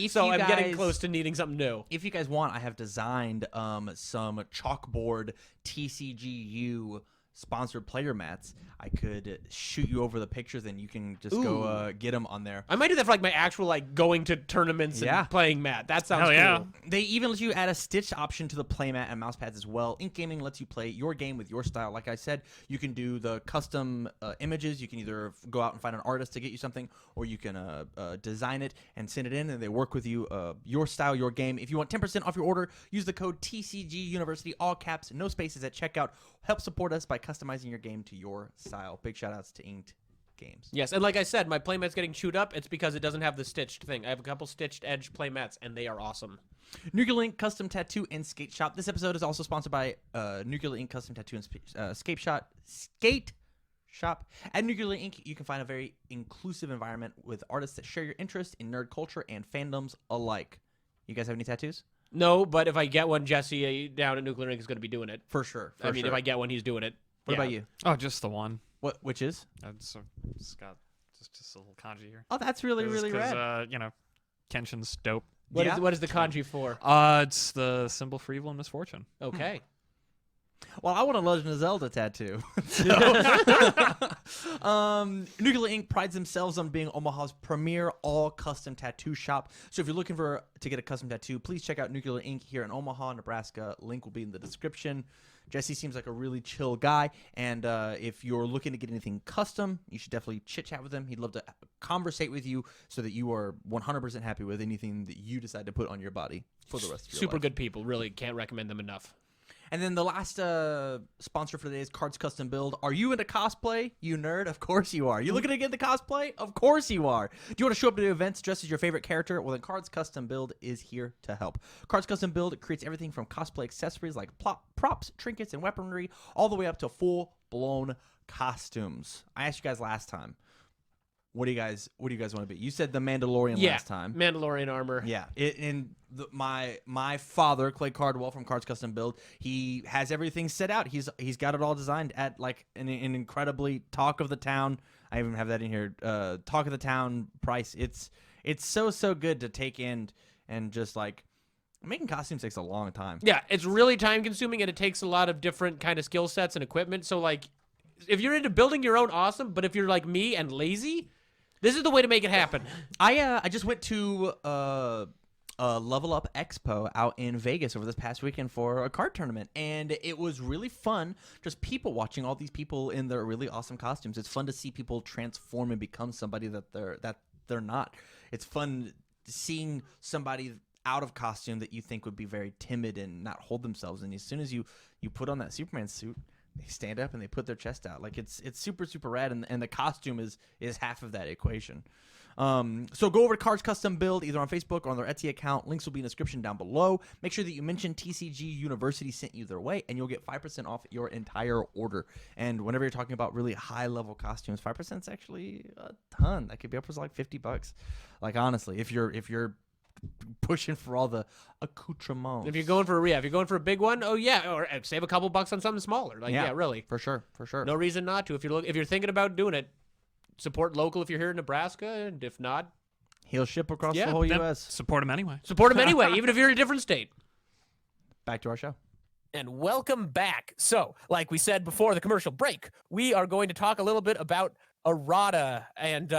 So I'm getting close to needing something new. If you guys want, I have designed some chalkboard TCGU sponsored player mats. I could shoot you over the pictures and you can just go get them on there. I might do that for like my actual going to tournaments and playing mat. That sounds cool. They even let you add a stitched option to the playmat and mouse pads as well. Ink Gaming lets you play your game with your style. Like I said, you can do the custom images. You can either go out and find an artist to get you something, or you can design it and send it in, and they work with you, your style, your game. If you want 10% off your order, use the code TCG University, all caps, no spaces at checkout. Help support us by customizing your game to your style. Big shout outs to Inked Games. Yes, and like I said, my playmat's getting chewed up. It's because it doesn't have the stitched thing. I have a couple stitched edge playmats, and they are awesome. Nuclear Ink Custom Tattoo and Skate Shop. This episode is also sponsored by Nuclear Ink Custom Tattoo and Skate Shop. At Nuclear Ink, you can find a very inclusive environment with artists that share your interest in nerd culture and fandoms alike. You guys have any tattoos? No, but if I get one, Jesse down at Nuclear Ink is going to be doing it. For sure. I mean, if I get one, he's doing it. What about you? Oh, just the one. Which is? It's got just a little kanji here. Oh, that's really rad. Kenshin's dope. What is the kanji for? It's the symbol for evil and misfortune. Okay. Well, I want a Legend of Zelda tattoo. Nuclear Ink prides themselves on being Omaha's premier all-custom tattoo shop. So if you're looking to get a custom tattoo, please check out Nuclear Ink here in Omaha, Nebraska. Link will be in the description. Jesse seems like a really chill guy, and if you're looking to get anything custom, you should definitely chit-chat with him. He'd love to conversate with you so that you are 100% happy with anything that you decide to put on your body for the rest of your Super life. good people. Really can't recommend them enough. And then the last sponsor for today is Cards Custom Build. Are you into cosplay, you nerd? Of course you are. You looking to get into cosplay? Of course you are. Do you want to show up to the events dressed as your favorite character? Well, then Cards Custom Build is here to help. Cards Custom Build creates everything from cosplay accessories like props, trinkets, and weaponry, all the way up to full-blown costumes. I asked you guys last time, what do you guys want to be? You said the Mandalorian last time. Mandalorian armor. Yeah, my father, Clay Cardwell from Cards Custom Build, he has everything set out. He's got it all designed at like an incredibly talk of the town. I even have that in here. Talk of the town price. It's so good to take in, and just like making costumes takes a long time. Yeah, it's really time consuming, and it takes a lot of different kind of skill sets and equipment. So like, if you're into building your own, awesome. But if you're like me and lazy, this is the way to make it happen. I just went to Level Up Expo out in Vegas over this past weekend for a card tournament, and it was really fun just people watching all these people in their really awesome costumes. It's fun to see people transform and become somebody that they're not. It's fun seeing somebody out of costume that you think would be very timid and not hold themselves, and as soon as you put on that Superman suit, they stand up and they put their chest out. Like it's super rad, and the costume is half of that equation. So go over to Cards Custom Build either on Facebook or on their Etsy account. Links will be in the description down below. Make sure that you mention TCG University sent you their way, and you'll get 5% off your entire order. And whenever you're talking about really high level costumes, 5% is actually a ton. That could be upwards of like $50. Like honestly, if you're pushing for all the accoutrements. If you're going for a big one, oh yeah, or save a couple bucks on something smaller. Like yeah really. For sure. No reason not to. If you're thinking about doing it, support local if you're here in Nebraska, and if not, he'll ship across the whole U.S. Support him anyway. Support him anyway, even if you're in a different state. Back to our show. And welcome back. So, like we said before the commercial break, we are going to talk a little bit about errata and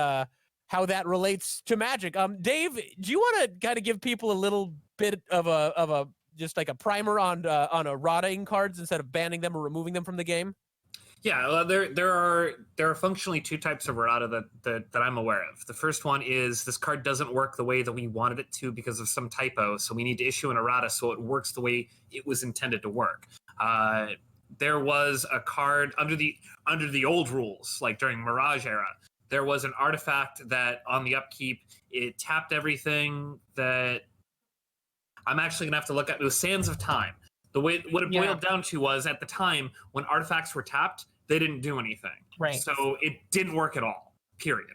how that relates to Magic. Dave, do you want to kind of give people a little bit of a just like a primer on errata-ing cards instead of banning them or removing them from the game? Yeah, there are functionally two types of errata that I'm aware of. The first one is this card doesn't work the way that we wanted it to because of some typo, so we need to issue an errata so it works the way it was intended to work. There was a card under the old rules, like during Mirage era. There was an artifact that on the upkeep, it tapped everything that I'm actually going to have to look at. It was Sands of Time. What it boiled down to was at the time when artifacts were tapped, they didn't do anything. Right. So it didn't work at all, period.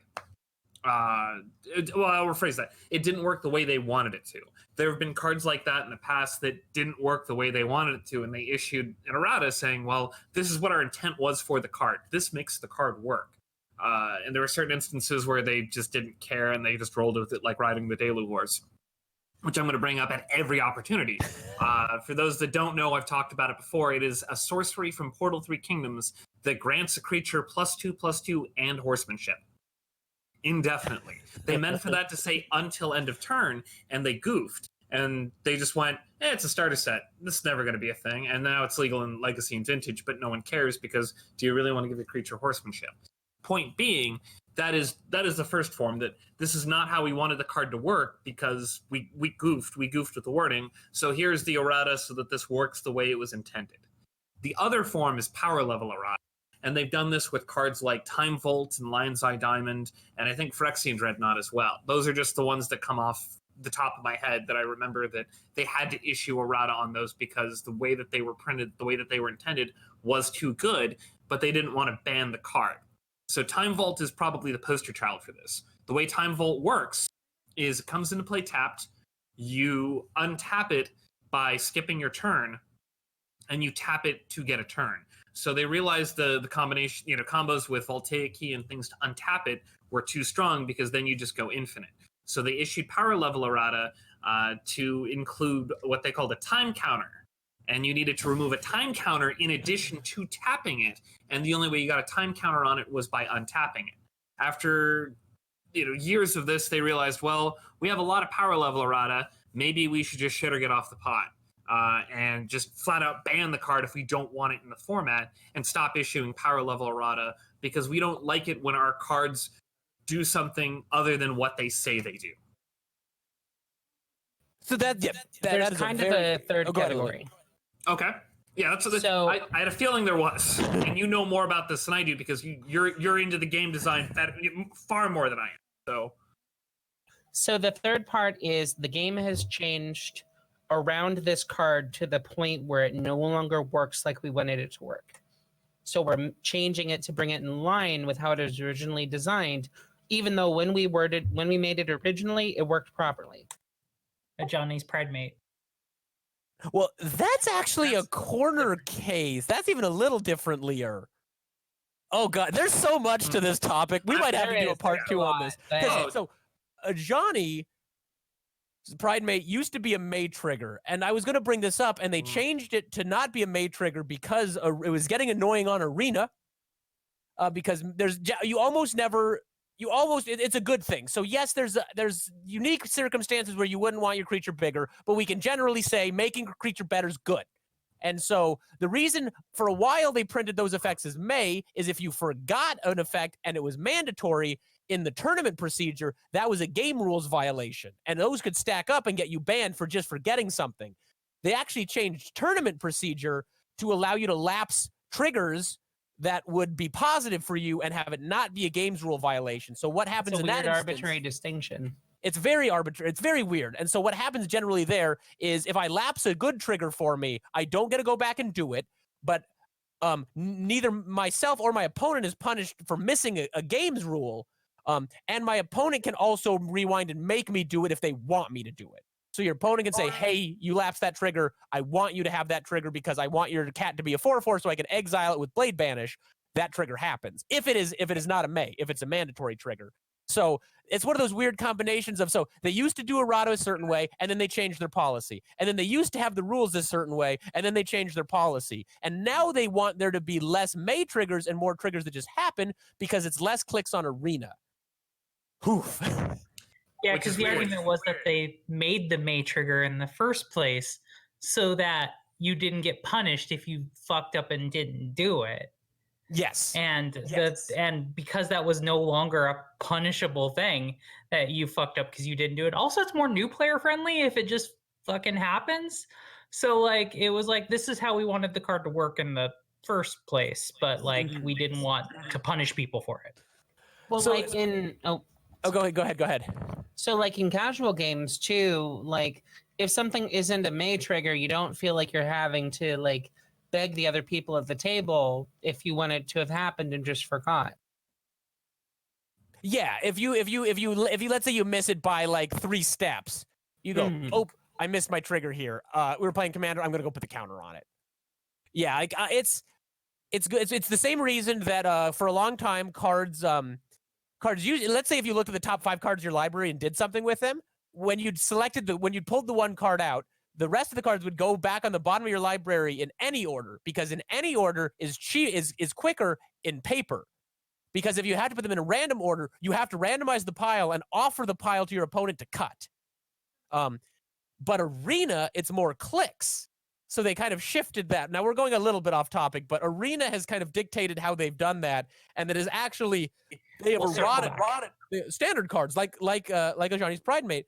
I'll rephrase that. It didn't work the way they wanted it to. There have been cards like that in the past that didn't work the way they wanted it to, and they issued an errata saying, well, this is what our intent was for the card. This makes the card work. And there were certain instances where they just didn't care and they just rolled with it like riding the Daily Wars, which I'm going to bring up at every opportunity. For those that don't know, I've talked about it before. It is a sorcery from Portal 3 Kingdoms that grants a creature +2/+2 and horsemanship indefinitely. They meant for that to say until end of turn, and they goofed. And they just went, it's a starter set. This is never going to be a thing. And now it's legal in Legacy and Vintage, but no one cares because do you really want to give the creature horsemanship? Point being, that is the first form, that this is not how we wanted the card to work because we goofed with the wording. So here's the errata so that this works the way it was intended. The other form is power level errata. And they've done this with cards like Time Vault and Lion's Eye Diamond, and I think Phyrexian Dreadnought as well. Those are just the ones that come off the top of my head that I remember that they had to issue errata on those because the way that they were printed, the way that they were intended was too good, but they didn't want to ban the card. So Time Vault is probably the poster child for this. The way Time Vault works is it comes into play tapped. you untap it by skipping your turn, and you tap it to get a turn. So they realized the combination, combos with Voltaic Key and things to untap it were too strong, because then you just go infinite. So they issued power level errata to include what they called a time counter. And you needed to remove a time counter in addition to tapping it. And the only way you got a time counter on it was by untapping it. After years of this, they realized, well, we have a lot of power level errata. Maybe we should just shit or get off the pot. And just flat out ban the card if we don't want it in the format, and stop issuing power level errata, because we don't like it when our cards do something other than what they say they do. So that There's is kind a of very, a third go ahead, category. Okay. Yeah, that's what So- I had a feeling there was, and you know more about this than I do, because you're into the game design far more than I am. So the third part is the game has changed around this card to the point where it no longer works like we wanted it to work. So we're changing it to bring it in line with how it was originally designed, even though when we made it originally, it worked properly. A Johnny's Pride Mate. Well, that's actually a corner case. That's even a little different, Lear. Oh god, there's so much to this topic. We might have to do a part 2 on this. So, Johnny Pride Mate used to be a May trigger, and I was going to bring this up, and they changed it to not be a May trigger because it was getting annoying on Arena. Because it's a good thing. So yes, there's unique circumstances where you wouldn't want your creature bigger, but we can generally say making a creature better is good. And so the reason for a while they printed those effects as May is if you forgot an effect and it was mandatory in the tournament procedure, that was a game rules violation. And those could stack up and get you banned for just forgetting something. They actually changed tournament procedure to allow you to lapse triggers that would be positive for you and have it not be a games rule violation. So what happens in that instance, arbitrary distinction. It's very arbitrary. It's very weird. And so what happens generally there is if I lapse a good trigger for me, I don't get to go back and do it, but neither myself or my opponent is punished for missing a games rule. And my opponent can also rewind and make me do it if they want me to do it. So your opponent can say, hey, you lapsed that trigger. I want you to have that trigger because I want your cat to be a 4/4 so I can exile it with Blade Banish. That trigger happens. If it is not a May, if it's a mandatory trigger. So it's one of those weird combinations of, so they used to do errata a certain way, and then they changed their policy. And then they used to have the rules a certain way, and then they changed their policy. And now they want there to be less May triggers and more triggers that just happen because it's less clicks on Arena. Oof. Yeah, Which because is the weird. argument was that they made the May trigger in the first place so that you didn't get punished if you fucked up and didn't do it. Yes. And and because that was no longer a punishable thing that you fucked up because you didn't do it. Also, it's more new player friendly if it just fucking happens. So like it was like this is how we wanted the card to work in the first place, but like we didn't want to punish people for it. Well, So- like in Go ahead. So, like in casual games too, like if something isn't a May trigger, you don't feel like you're having to like beg the other people at the table if you want it to have happened and just forgot. Yeah, if you let's say you miss it by like 3 steps, you go, oh, I missed my trigger here. We were playing Commander. I'm gonna go put the counter on it. Yeah, like it's good. It's the same reason that for a long time cards usually, let's say if you looked at the top 5 cards in your library and did something with them, when you pulled the one card out, the rest of the cards would go back on the bottom of your library in any order, because in any order is quicker in paper. Because if you had to put them in a random order, you have to randomize the pile and offer the pile to your opponent to cut. But Arena, it's more clicks. So they kind of shifted that. Now we're going a little bit off topic, but Arena has kind of dictated how they've done that, and that is actually they have eroded standard cards like a Johnny's Pride Mate.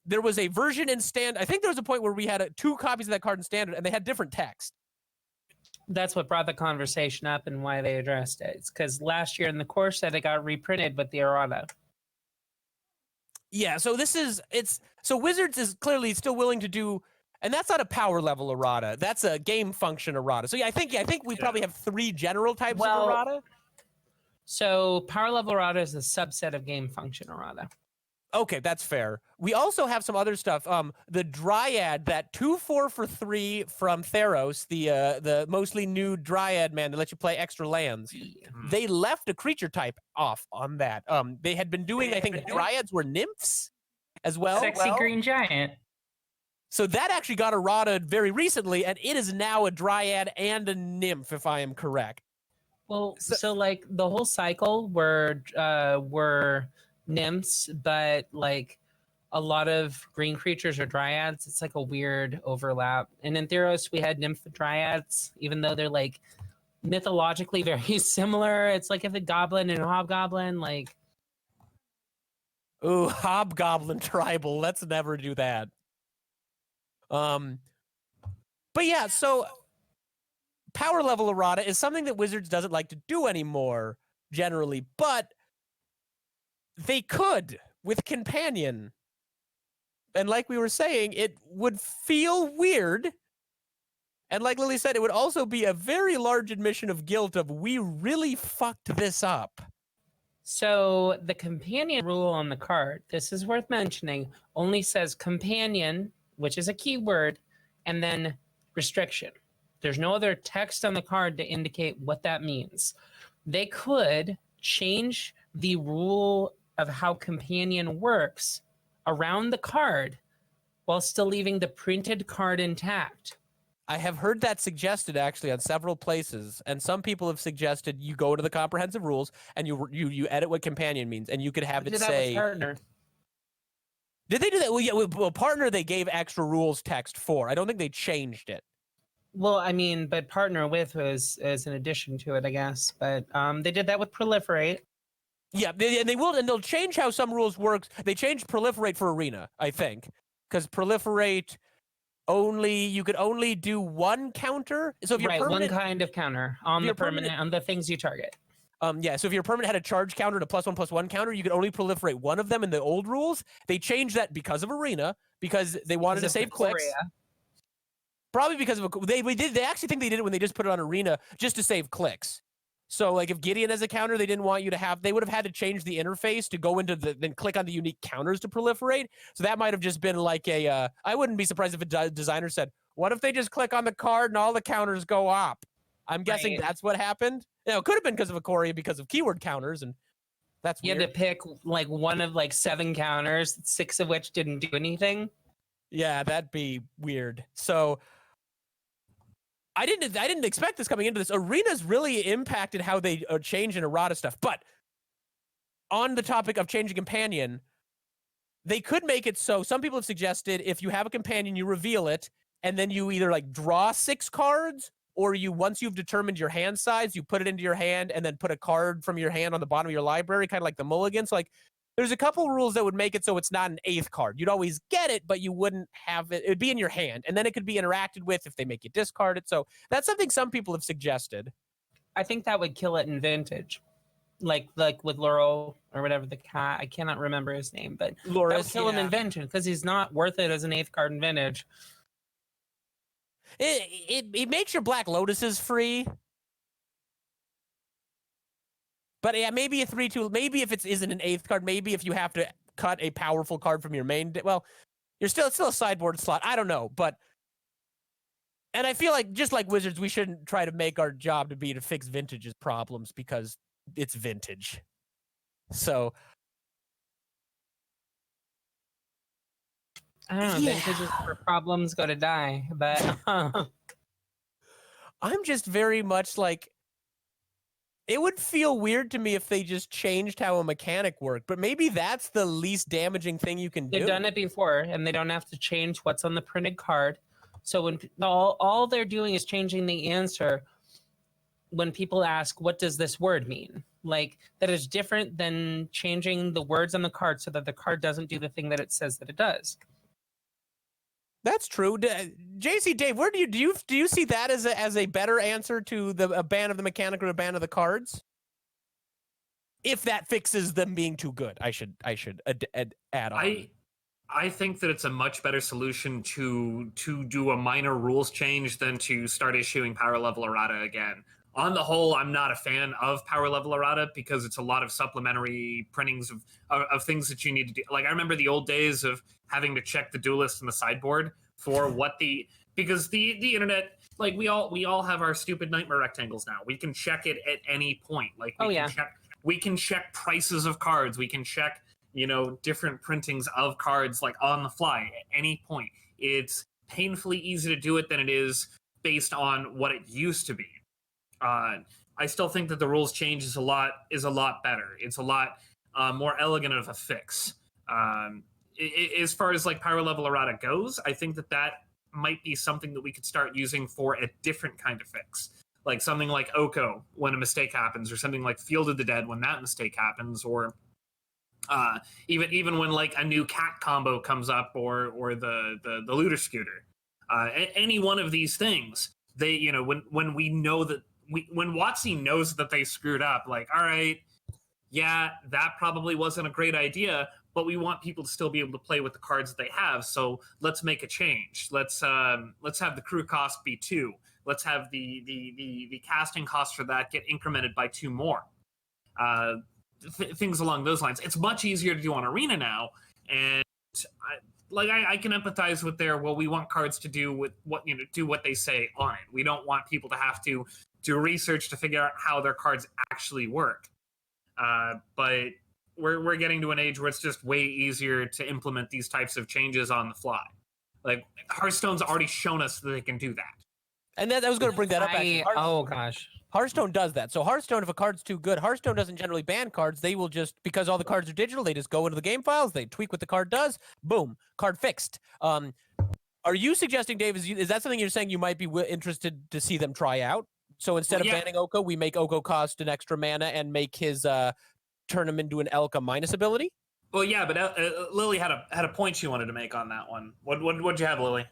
There was a version in stand. I think there was a point where we had 2 copies of that card in standard, and they had different text. That's what brought the conversation up and why they addressed it. It's because last year in the core set, it got reprinted with the errata. Yeah, so so Wizards is clearly still willing to do, and that's not a power level errata. That's a game function errata. So I think we probably have 3 general types of errata. So power level errata is a subset of game function errata. Okay, that's fair. We also have some other stuff. The Dryad, that 2/4 for 3 from Theros, the mostly new Dryad man that lets you play extra lands. They left a creature type off on that. They had been doing, I think, the Dryads were nymphs as well. Sexy green giant. So that actually got errata very recently, and it is now a Dryad and a nymph, if I am correct. Well, so like the whole cycle were nymphs, but like a lot of green creatures are dryads. It's like a weird overlap. And in Theros, we had nymph dryads, even though they're like mythologically very similar. It's like if a goblin and a hobgoblin, like. Ooh, Hobgoblin Tribal. Let's never do that. But yeah, so power level errata is something that Wizards doesn't like to do anymore, generally, but they could with Companion. And like we were saying, it would feel weird. And like Lily said, it would also be a very large admission of guilt of we really fucked this up. So the companion rule on the card, this is worth mentioning, only says companion, which is a keyword, and then restriction. There's no other text on the card to indicate what that means. They could change the rule of how companion works around the card while still leaving the printed card intact. I have heard that suggested actually on several places, and some people have suggested you go to the comprehensive rules and you edit what companion means, and you could have it say. Partner. Did they do that? Well, yeah. Well, partner they gave extra rules text for. I don't think they changed it. Well, I mean, but partner with was as an addition to it, I guess. But they did that with proliferate. Yeah, they will, and they'll change how some rules work. They changed proliferate for arena, I think, because proliferate you could only do one counter. So if you're one kind of counter on the permanent on the things you target. Yeah, so if your permanent had a charge counter and a +1/+1 counter, you could only proliferate one of them in the old rules. They changed that because of arena, because they wanted to save clicks. Probably because of they actually think they did it when they just put it on arena just to save clicks. So like if Gideon has a counter, they didn't want you to have, they would have had to change the interface to go into then click on the unique counters to proliferate. So that might have just been like I wouldn't be surprised if a designer said, what if they just click on the card and all the counters go up? I'm guessing that's what happened. You know, it could have been because of Ikoria because of keyword counters, and that's weird. You had to pick like one of like 7 counters, 6 of which didn't do anything. Yeah, that'd be weird. So I didn't expect this coming into this. Arena's really impacted how they change and errata stuff. But on the topic of changing companion, they could make it so some people have suggested if you have a companion, you reveal it, and then you either like draw 6 cards, or you once you've determined your hand size, you put it into your hand and then put a card from your hand on the bottom of your library, kind of like the mulligan. So like there's a couple rules that would make it so it's not an 8th card. You'd always get it, but you wouldn't have it. It would be in your hand, and then it could be interacted with if they make you discard it. So that's something some people have suggested. I think that would kill it in Vintage. Like with Laurel or whatever the cat. I cannot remember his name, but Loris, that would kill him in Vintage because he's not worth it as an 8th card in Vintage. It makes your Black Lotuses free. But yeah, maybe a 3/2. Maybe if it isn't an 8th card, maybe if you have to cut a powerful card from your main. Well, it's still a sideboard slot. I don't know, but and I feel like just like Wizards, we shouldn't try to make our job to be to fix Vintage's problems because it's Vintage. So I don't know. Vintage is where problems go to die, but I'm just very much like. It would feel weird to me if they just changed how a mechanic worked, but maybe that's the least damaging thing you can do. They've done it before, and they don't have to change what's on the printed card. So when all they're doing is changing the answer when people ask, what does this word mean? Like, that is different than changing the words on the card so that the card doesn't do the thing that it says that it does. That's true. JC Dave, where do you see that as a better answer to a ban of the mechanic or a ban of the cards? If that fixes them being too good, I should add on. I think that it's a much better solution to do a minor rules change than to start issuing power level errata again. on the whole, I'm not a fan of power level errata because it's a lot of supplementary printings of things that you need to do. Like I remember the old days of having to check the duelist in the sideboard for what because the internet, like we all have our stupid nightmare rectangles now. We can check it at any point. Like we can check prices of cards. We can check, different printings of cards like on the fly at any point. It's painfully easy to do it than it is based on what it used to be. I still think that the rules change is a lot better. It's a lot more elegant of a fix. As far as like power level errata goes, I think that might be something that we could start using for a different kind of fix, like something like Oko when a mistake happens, or something like Field of the Dead when that mistake happens, or even when like a new cat combo comes up, or the looter scooter. Any one of these things, they when we know that when WotC knows that they screwed up, like, all right, yeah, that probably wasn't a great idea, but we want people to still be able to play with the cards that they have. So let's make a change. Let's have the crew cost be 2. Let's have the casting cost for that get incremented by 2 more. Things along those lines. It's much easier to do on Arena now, and I can empathize with we want cards to do what they say on it. We don't want people to have to do research to figure out how their cards actually work. But we're getting to an age where it's just way easier to implement these types of changes on the fly. Like Hearthstone's already shown us that they can do that. And I was going to bring that up. Actually. Oh gosh. Hearthstone does that. So Hearthstone, if a card's too good, Hearthstone doesn't generally ban cards. They will just, because all the cards are digital, they just go into the game files, they tweak what the card does, boom, card fixed. Are you suggesting, Dave, is that something you're saying you might be interested to see them try out? So instead of banning Oko, we make Oko cost an extra mana and make his turn him into an Elka minus ability? Well, yeah, but Lily had a point she wanted to make on that one. What'd you have, Lily?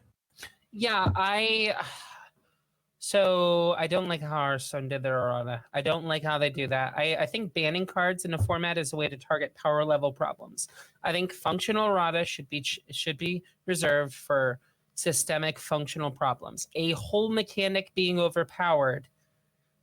Yeah, So I don't like how Hearthstone did their errata. I don't like how they do that. I think banning cards in a format is a way to target power level problems. I think functional errata should be reserved for systemic functional problems. A whole mechanic being overpowered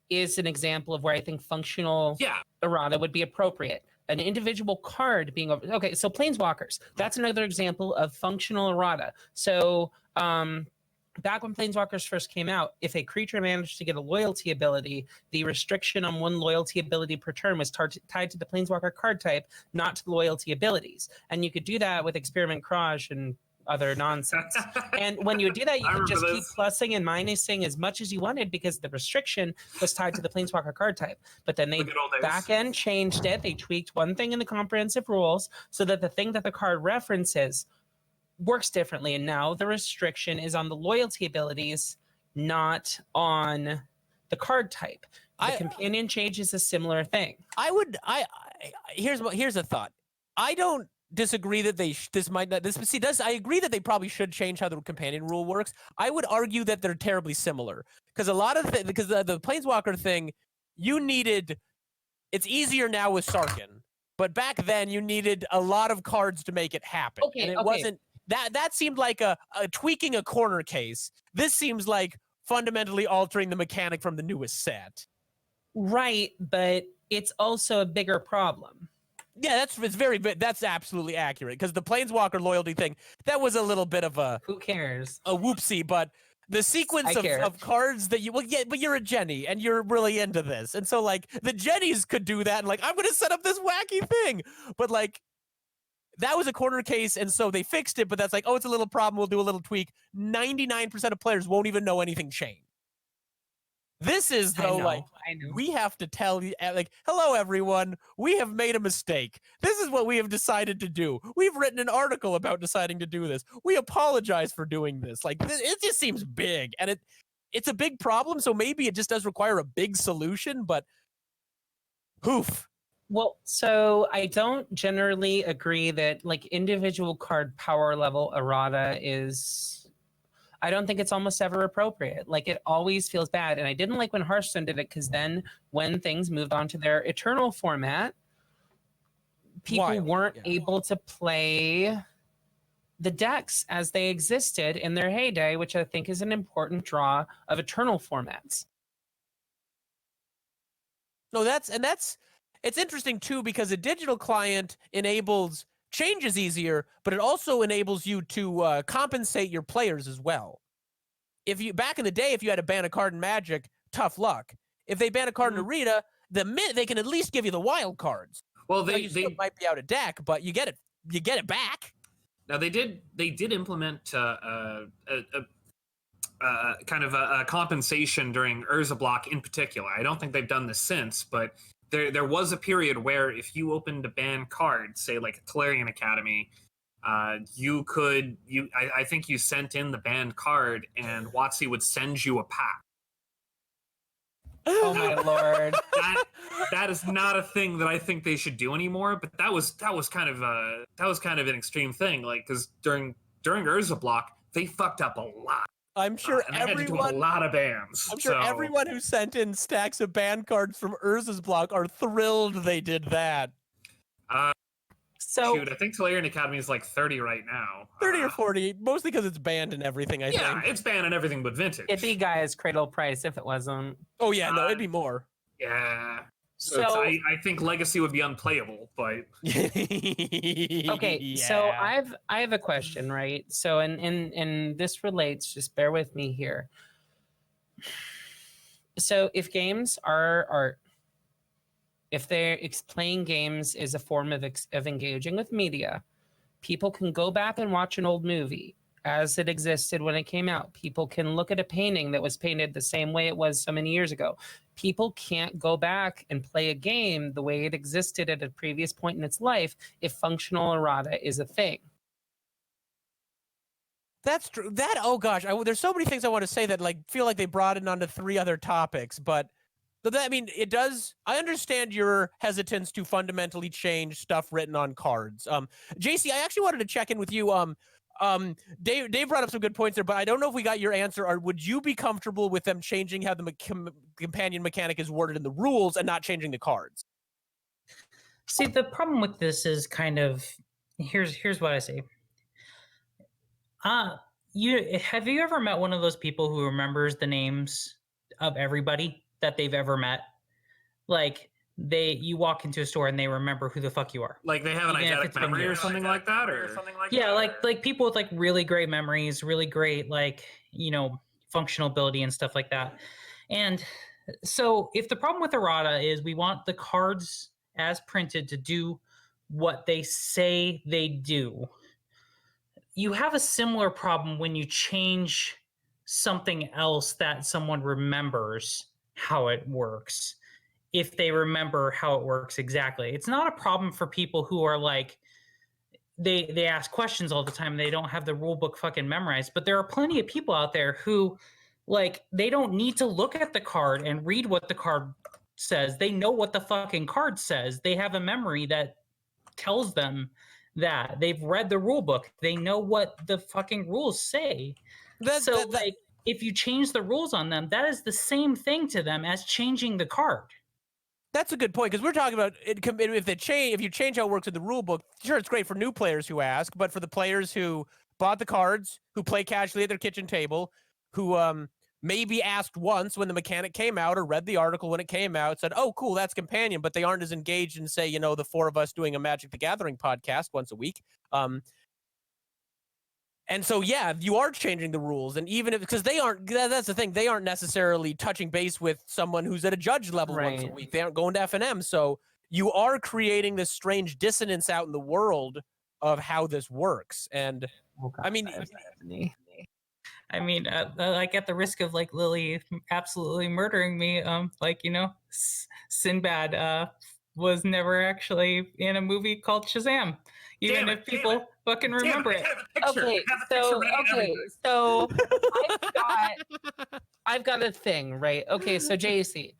is an example of where I think functional errata would be appropriate. An individual card being okay. So Planeswalkers, that's another example of functional errata. So back when Planeswalkers first came out, if a creature managed to get a loyalty ability, the restriction on one loyalty ability per turn was tied to the Planeswalker card type, not to the loyalty abilities. And you could do that with Experiment Crush and other nonsense. And when you would do that, you could just keep plussing and minusing as much as you wanted because the restriction was tied to the Planeswalker card type. But then they back end changed it. They tweaked one thing in the comprehensive rules so that the thing that the card references works differently, and now the restriction is on the loyalty abilities, not on the card type. The companion change is a similar thing. Here's a thought. I don't disagree that I agree that they probably should change how the companion rule works. I would argue that they're terribly similar because because the Planeswalker thing, it's easier now with Sarkin, but back then you needed a lot of cards to make it happen. And it wasn't. That seemed like a tweaking a corner case. This seems like fundamentally altering the mechanic from the newest set. Right, but it's also a bigger problem. Yeah, that's absolutely accurate because the Planeswalker loyalty thing, that was a little bit of a who cares? A whoopsie, but the sequence of cards that but you're a Jenny and you're really into this. And so like the Jennies could do that and like I'm going to set up this wacky thing. But like that was a corner case, and so they fixed it, but that's like, oh, it's a little problem, we'll do a little tweak. 99% of players won't even know anything changed. This is, though, we have to tell you, like, hello, everyone, we have made a mistake. This is what we have decided to do. We've written an article about deciding to do this. We apologize for doing this. Like, it just seems big, and it's a big problem, so maybe it just does require a big solution, but poof. Well, so I don't generally agree that like individual card power level errata I don't think it's almost ever appropriate. Like it always feels bad. And I didn't like when Hearthstone did it because then when things moved on to their Eternal format, people weren't able to play the decks as they existed in their heyday, which I think is an important draw of Eternal formats. No, that's it's interesting too because a digital client enables changes easier, but it also enables you to compensate your players as well. If you back in the day, if you had to ban a card in Magic, tough luck. If they ban a card in Arena, they can at least give you the wild cards. Well, Now, you still might be out of deck, but you get it back. now they did implement kind of a compensation during Urza Block in particular. I don't think they've done this since, but there was a period where if you opened a banned card, say like a Tolarian Academy, I think you sent in the banned card and WotC would send you a pack. Oh my lord. That is not a thing that I think they should do anymore, but that was kind of an extreme thing, like because during Urza Block they fucked up a lot. I'm sure and they had to do a lot of bans. I'm sure everyone who sent in stacks of banned cards from Urza's block are thrilled they did that. So Shoot, I think Tolarian Academy is like 30 right now. 30 or 40, mostly because it's banned and everything, I Yeah, think. it's banned and everything but vintage. it'd be Guy's cradle price if it wasn't. Oh, yeah, no, it'd be more. Yeah. So I think Legacy would be unplayable, but okay, so I have a question, right? So and this relates, just bear with me here. So if games are art, if they're playing games is a form of engaging with media, people can go back and watch an old movie as it existed when it came out. People can look at a painting that was painted the same way it was so many years ago. People can't go back and play a game the way it existed at a previous point in its life if functional errata is a thing. That's true. Oh gosh, there's so many things I want to say that like feel like they brought it onto 3 other topics, but I mean, it does. I understand your hesitance to fundamentally change stuff written on cards. JC, I actually wanted to check in with you. Dave brought up some good points there, but I don't know if we got your answer. Or would you be comfortable with them changing how the companion mechanic is worded in the rules and not changing the cards? See, the problem with this is kind of here's what I say. Have you ever met one of those people who remembers the names of everybody that they've ever met? Like you walk into a store and they remember who the fuck you are. like they have an eidetic memory or something like that, Yeah, like people with like really great memories, really great functional ability and stuff like that. And so if the problem with errata is we want the cards as printed to do what they say they do, you have a similar problem when you change something else that someone remembers how it works. If they remember how it works exactly, it's not a problem for people who are like they ask questions all the time. They don't have the rule book fucking memorized, but there are plenty of people out there who like they don't need to look at the card and read what the card says. They know what the fucking card says. They have a memory that tells them that they've read the rule book. They know what the fucking rules say. Like if you change the rules on them, that is the same thing to them as changing the card. That's a good point because we're talking about it. If you change how it works in the rule book, sure, it's great for new players who ask, but for the players who bought the cards, who play casually at their kitchen table, who maybe asked once when the mechanic came out or read the article when it came out, said, "Oh, cool, that's companion," but they aren't as engaged in, say, the 4 of us doing a Magic the Gathering podcast once a week. And so, yeah, you are changing the rules, and even if because they aren't, that's the thing, they aren't necessarily touching base with someone who's at a judge level once a week. They aren't going to F&M, so you are creating this strange dissonance out in the world of how this works. And I mean, like at the risk of like Lily absolutely murdering me, Sinbad was never actually in a movie called Shazam, even if people fucking remember it. Okay, so I've got a thing, right? Okay, so JC,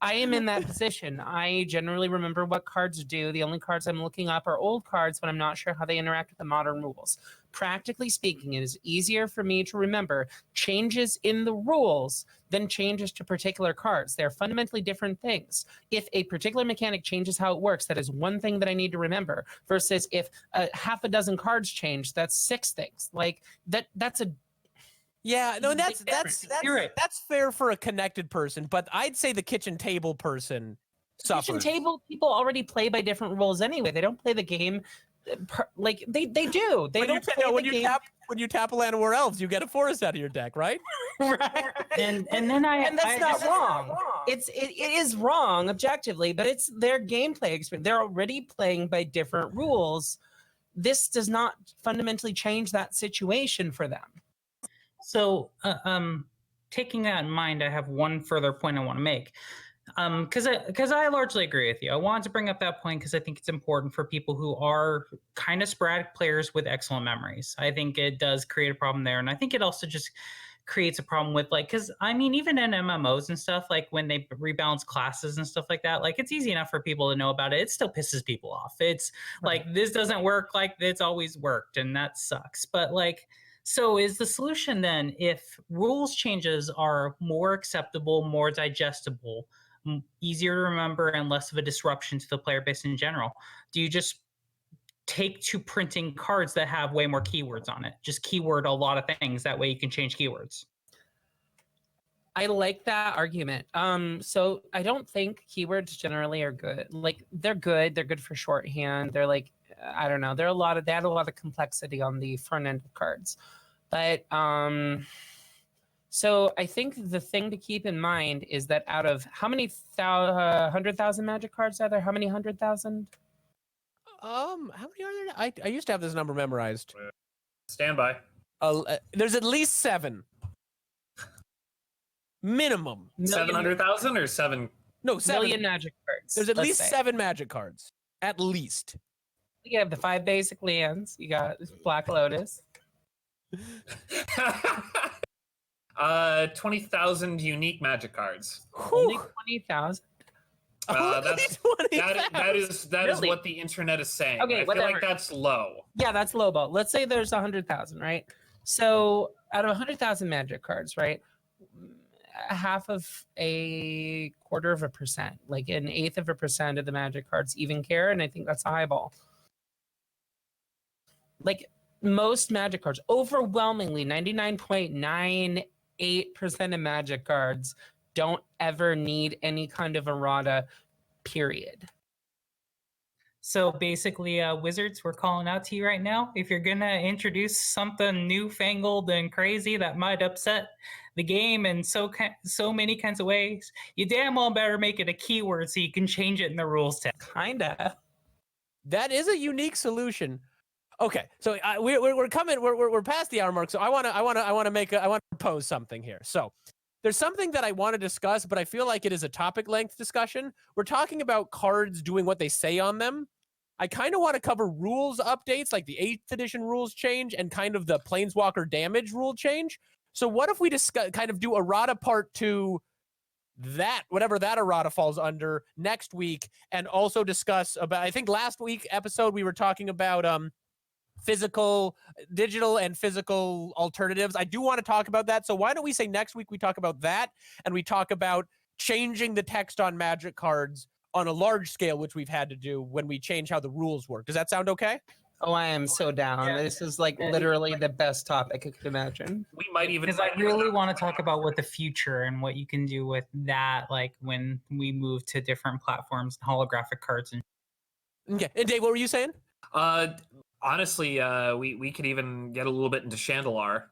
I am in that position. I generally remember what cards do. The only cards I'm looking up are old cards when I'm not sure how they interact with the modern rules. Practically speaking, it is easier for me to remember changes in the rules than changes to particular cards. They're fundamentally different things. If a particular mechanic changes how it works, that is one thing that I need to remember, versus if half a dozen cards change, that's 6 things. Like that's a yeah, no, and that's You're right. that's fair for a connected person, but I'd say the kitchen table person Kitchen suffers. table people already play by different rules anyway. They don't play the game like they do. They don't play when the you game. when you tap a land of War Elves, you get a forest out of your deck, right? Right. And then that's not wrong. It is wrong objectively, but it's their gameplay experience. They're already playing by different rules. This does not fundamentally change that situation for them. So, taking that in mind, I have one further point I want to make. Because I largely agree with you. I wanted to bring up that point because I think it's important for people who are kind of sporadic players with excellent memories. I think it does create a problem there, and I think it also just creates a problem with because I mean, even in MMOs and stuff, like when they rebalance classes and stuff like that, like it's easy enough for people to know about it. It still pisses people off. It's like this doesn't work like it's always worked, and that sucks. But like. So is the solution then if rules changes are more acceptable, more digestible, easier to remember, and less of a disruption to the player base in general, do you just take to printing cards that have way more keywords on it? Just keyword a lot of things. That way you can change keywords. I like that argument. So I don't think keywords generally are good. Like they're good. They're good for shorthand. They're like, I don't know. They add a lot of complexity on the front end of cards. But so I think the thing to keep in mind is that out of how many 100,000 Magic cards are there? How many 100,000? How many are there? I used to have this number memorized. Stand by. There's at least 7. Minimum. 700,000 or 7? No, 7 million Magic cards. There's at let's least say. 7 Magic cards. At least. You have the 5 basic lands. You got Black Lotus. 20,000 unique Magic cards. Only 20,000. That's that is Really? what the internet is saying. Okay, I feel whatever. like that's low. Yeah, that's lowball. Let's say there's 100,000, right? So out of 100,000 Magic cards, right? Half of a quarter of a percent, like an eighth of a percent of the Magic cards even care, and I think that's a high ball. Like most Magic cards, overwhelmingly 99.98% of Magic cards don't ever need any kind of errata, period. So basically, Wizards, we're calling out to you right now. If you're going to introduce something newfangled and crazy that might upset the game in so many kinds of ways, you damn well better make it a keyword so you can change it in the rules tab. Kinda. That is a unique solution. Okay, so we're coming. We're past the hour mark. So I want to propose something here. So there's something that I want to discuss, but I feel like it is a topic length discussion. We're talking about cards doing what they say on them. I kind of want to cover rules updates, like the 8th edition rules change and kind of the Planeswalker damage rule change. So what if we kind of do errata part 2, that whatever that errata falls under, next week, and also discuss about, I think last week episode we were talking about digital and physical alternatives. I do want to talk about that. So why don't we say next week we talk about that, and we talk about changing the text on Magic cards on a large scale, which we've had to do when we change how the rules work. Does that sound okay? Oh, I am so down. Yeah. This is like literally the best topic I could imagine. We might even Because I really want to talk about what the future and what you can do with that, like when we move to different platforms, holographic cards. And Okay. And Dave, what were you saying? Honestly, we could even get a little bit into Chandelar,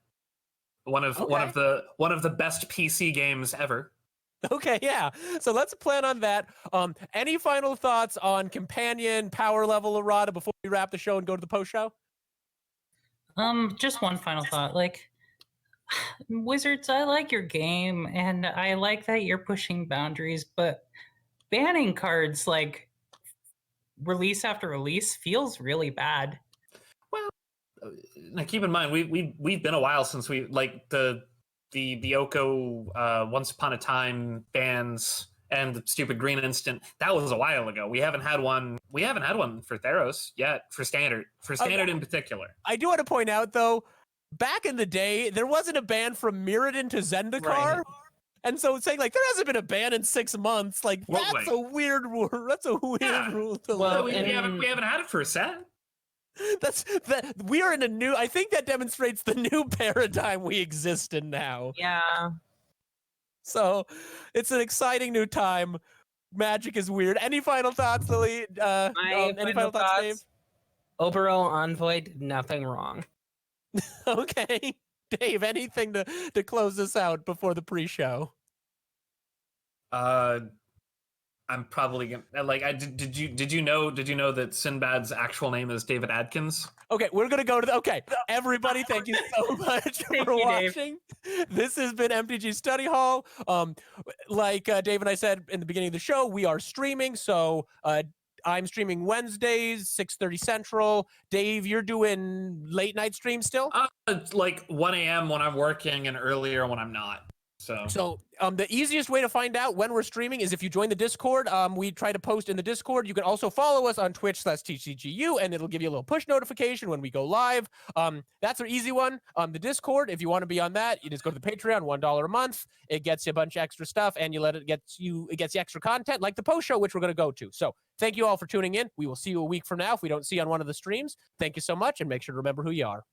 one of the best PC games ever. Okay, yeah. So let's plan on that. Any final thoughts on companion power level errata before we wrap the show and go to the post show? Just one final thought. Like, Wizards, I like your game, and I like that you're pushing boundaries, but banning cards like release after release feels really bad. Well, now keep in mind we've been a while since we like the Bioko Once Upon a Time bans and the stupid Green Instant. That was a while ago. We haven't had one for Theros yet, for standard in particular. I do want to point out though, back in the day, there wasn't a ban from Mirrodin to Zendikar. Right. And so it's saying like there hasn't been a ban in 6 months. Like What that's way? a weird rule. That's a weird rule to Well, live we, in. we haven't had it for a set. We are in a new, I think that demonstrates the new paradigm we exist in now. Yeah. So it's an exciting new time. magic is weird. Any final thoughts, Lily? Any final thoughts, Dave? Oberol Envoy did nothing wrong. Okay. Dave, anything to close this out before the pre-show? I'm probably gonna like. Did you know that Sinbad's actual name is David Adkins? Okay, we're gonna go to okay. Everybody, thank you so much Thank for you, Dave. watching. This has been MTG Study Hall. Like Dave and I said in the beginning of the show, we are streaming. So I'm streaming Wednesdays, 6:30 Central. Dave, you're doing late night streams still? It's like 1 a.m. when I'm working and earlier when I'm not. So The easiest way to find out when we're streaming is if you join the Discord. We try to post in the Discord. You can also follow us on Twitch/TCGU, and it'll give you a little push notification when we go live. That's an easy one. The Discord, if you want to be on that, you just go to the Patreon, $1 a month. It gets you a bunch of extra stuff, and it gets you extra content like the post show, which we're going to go to. So thank you all for tuning in. We will see you a week from now if we don't see you on one of the streams. Thank you so much, and make sure to remember who you are.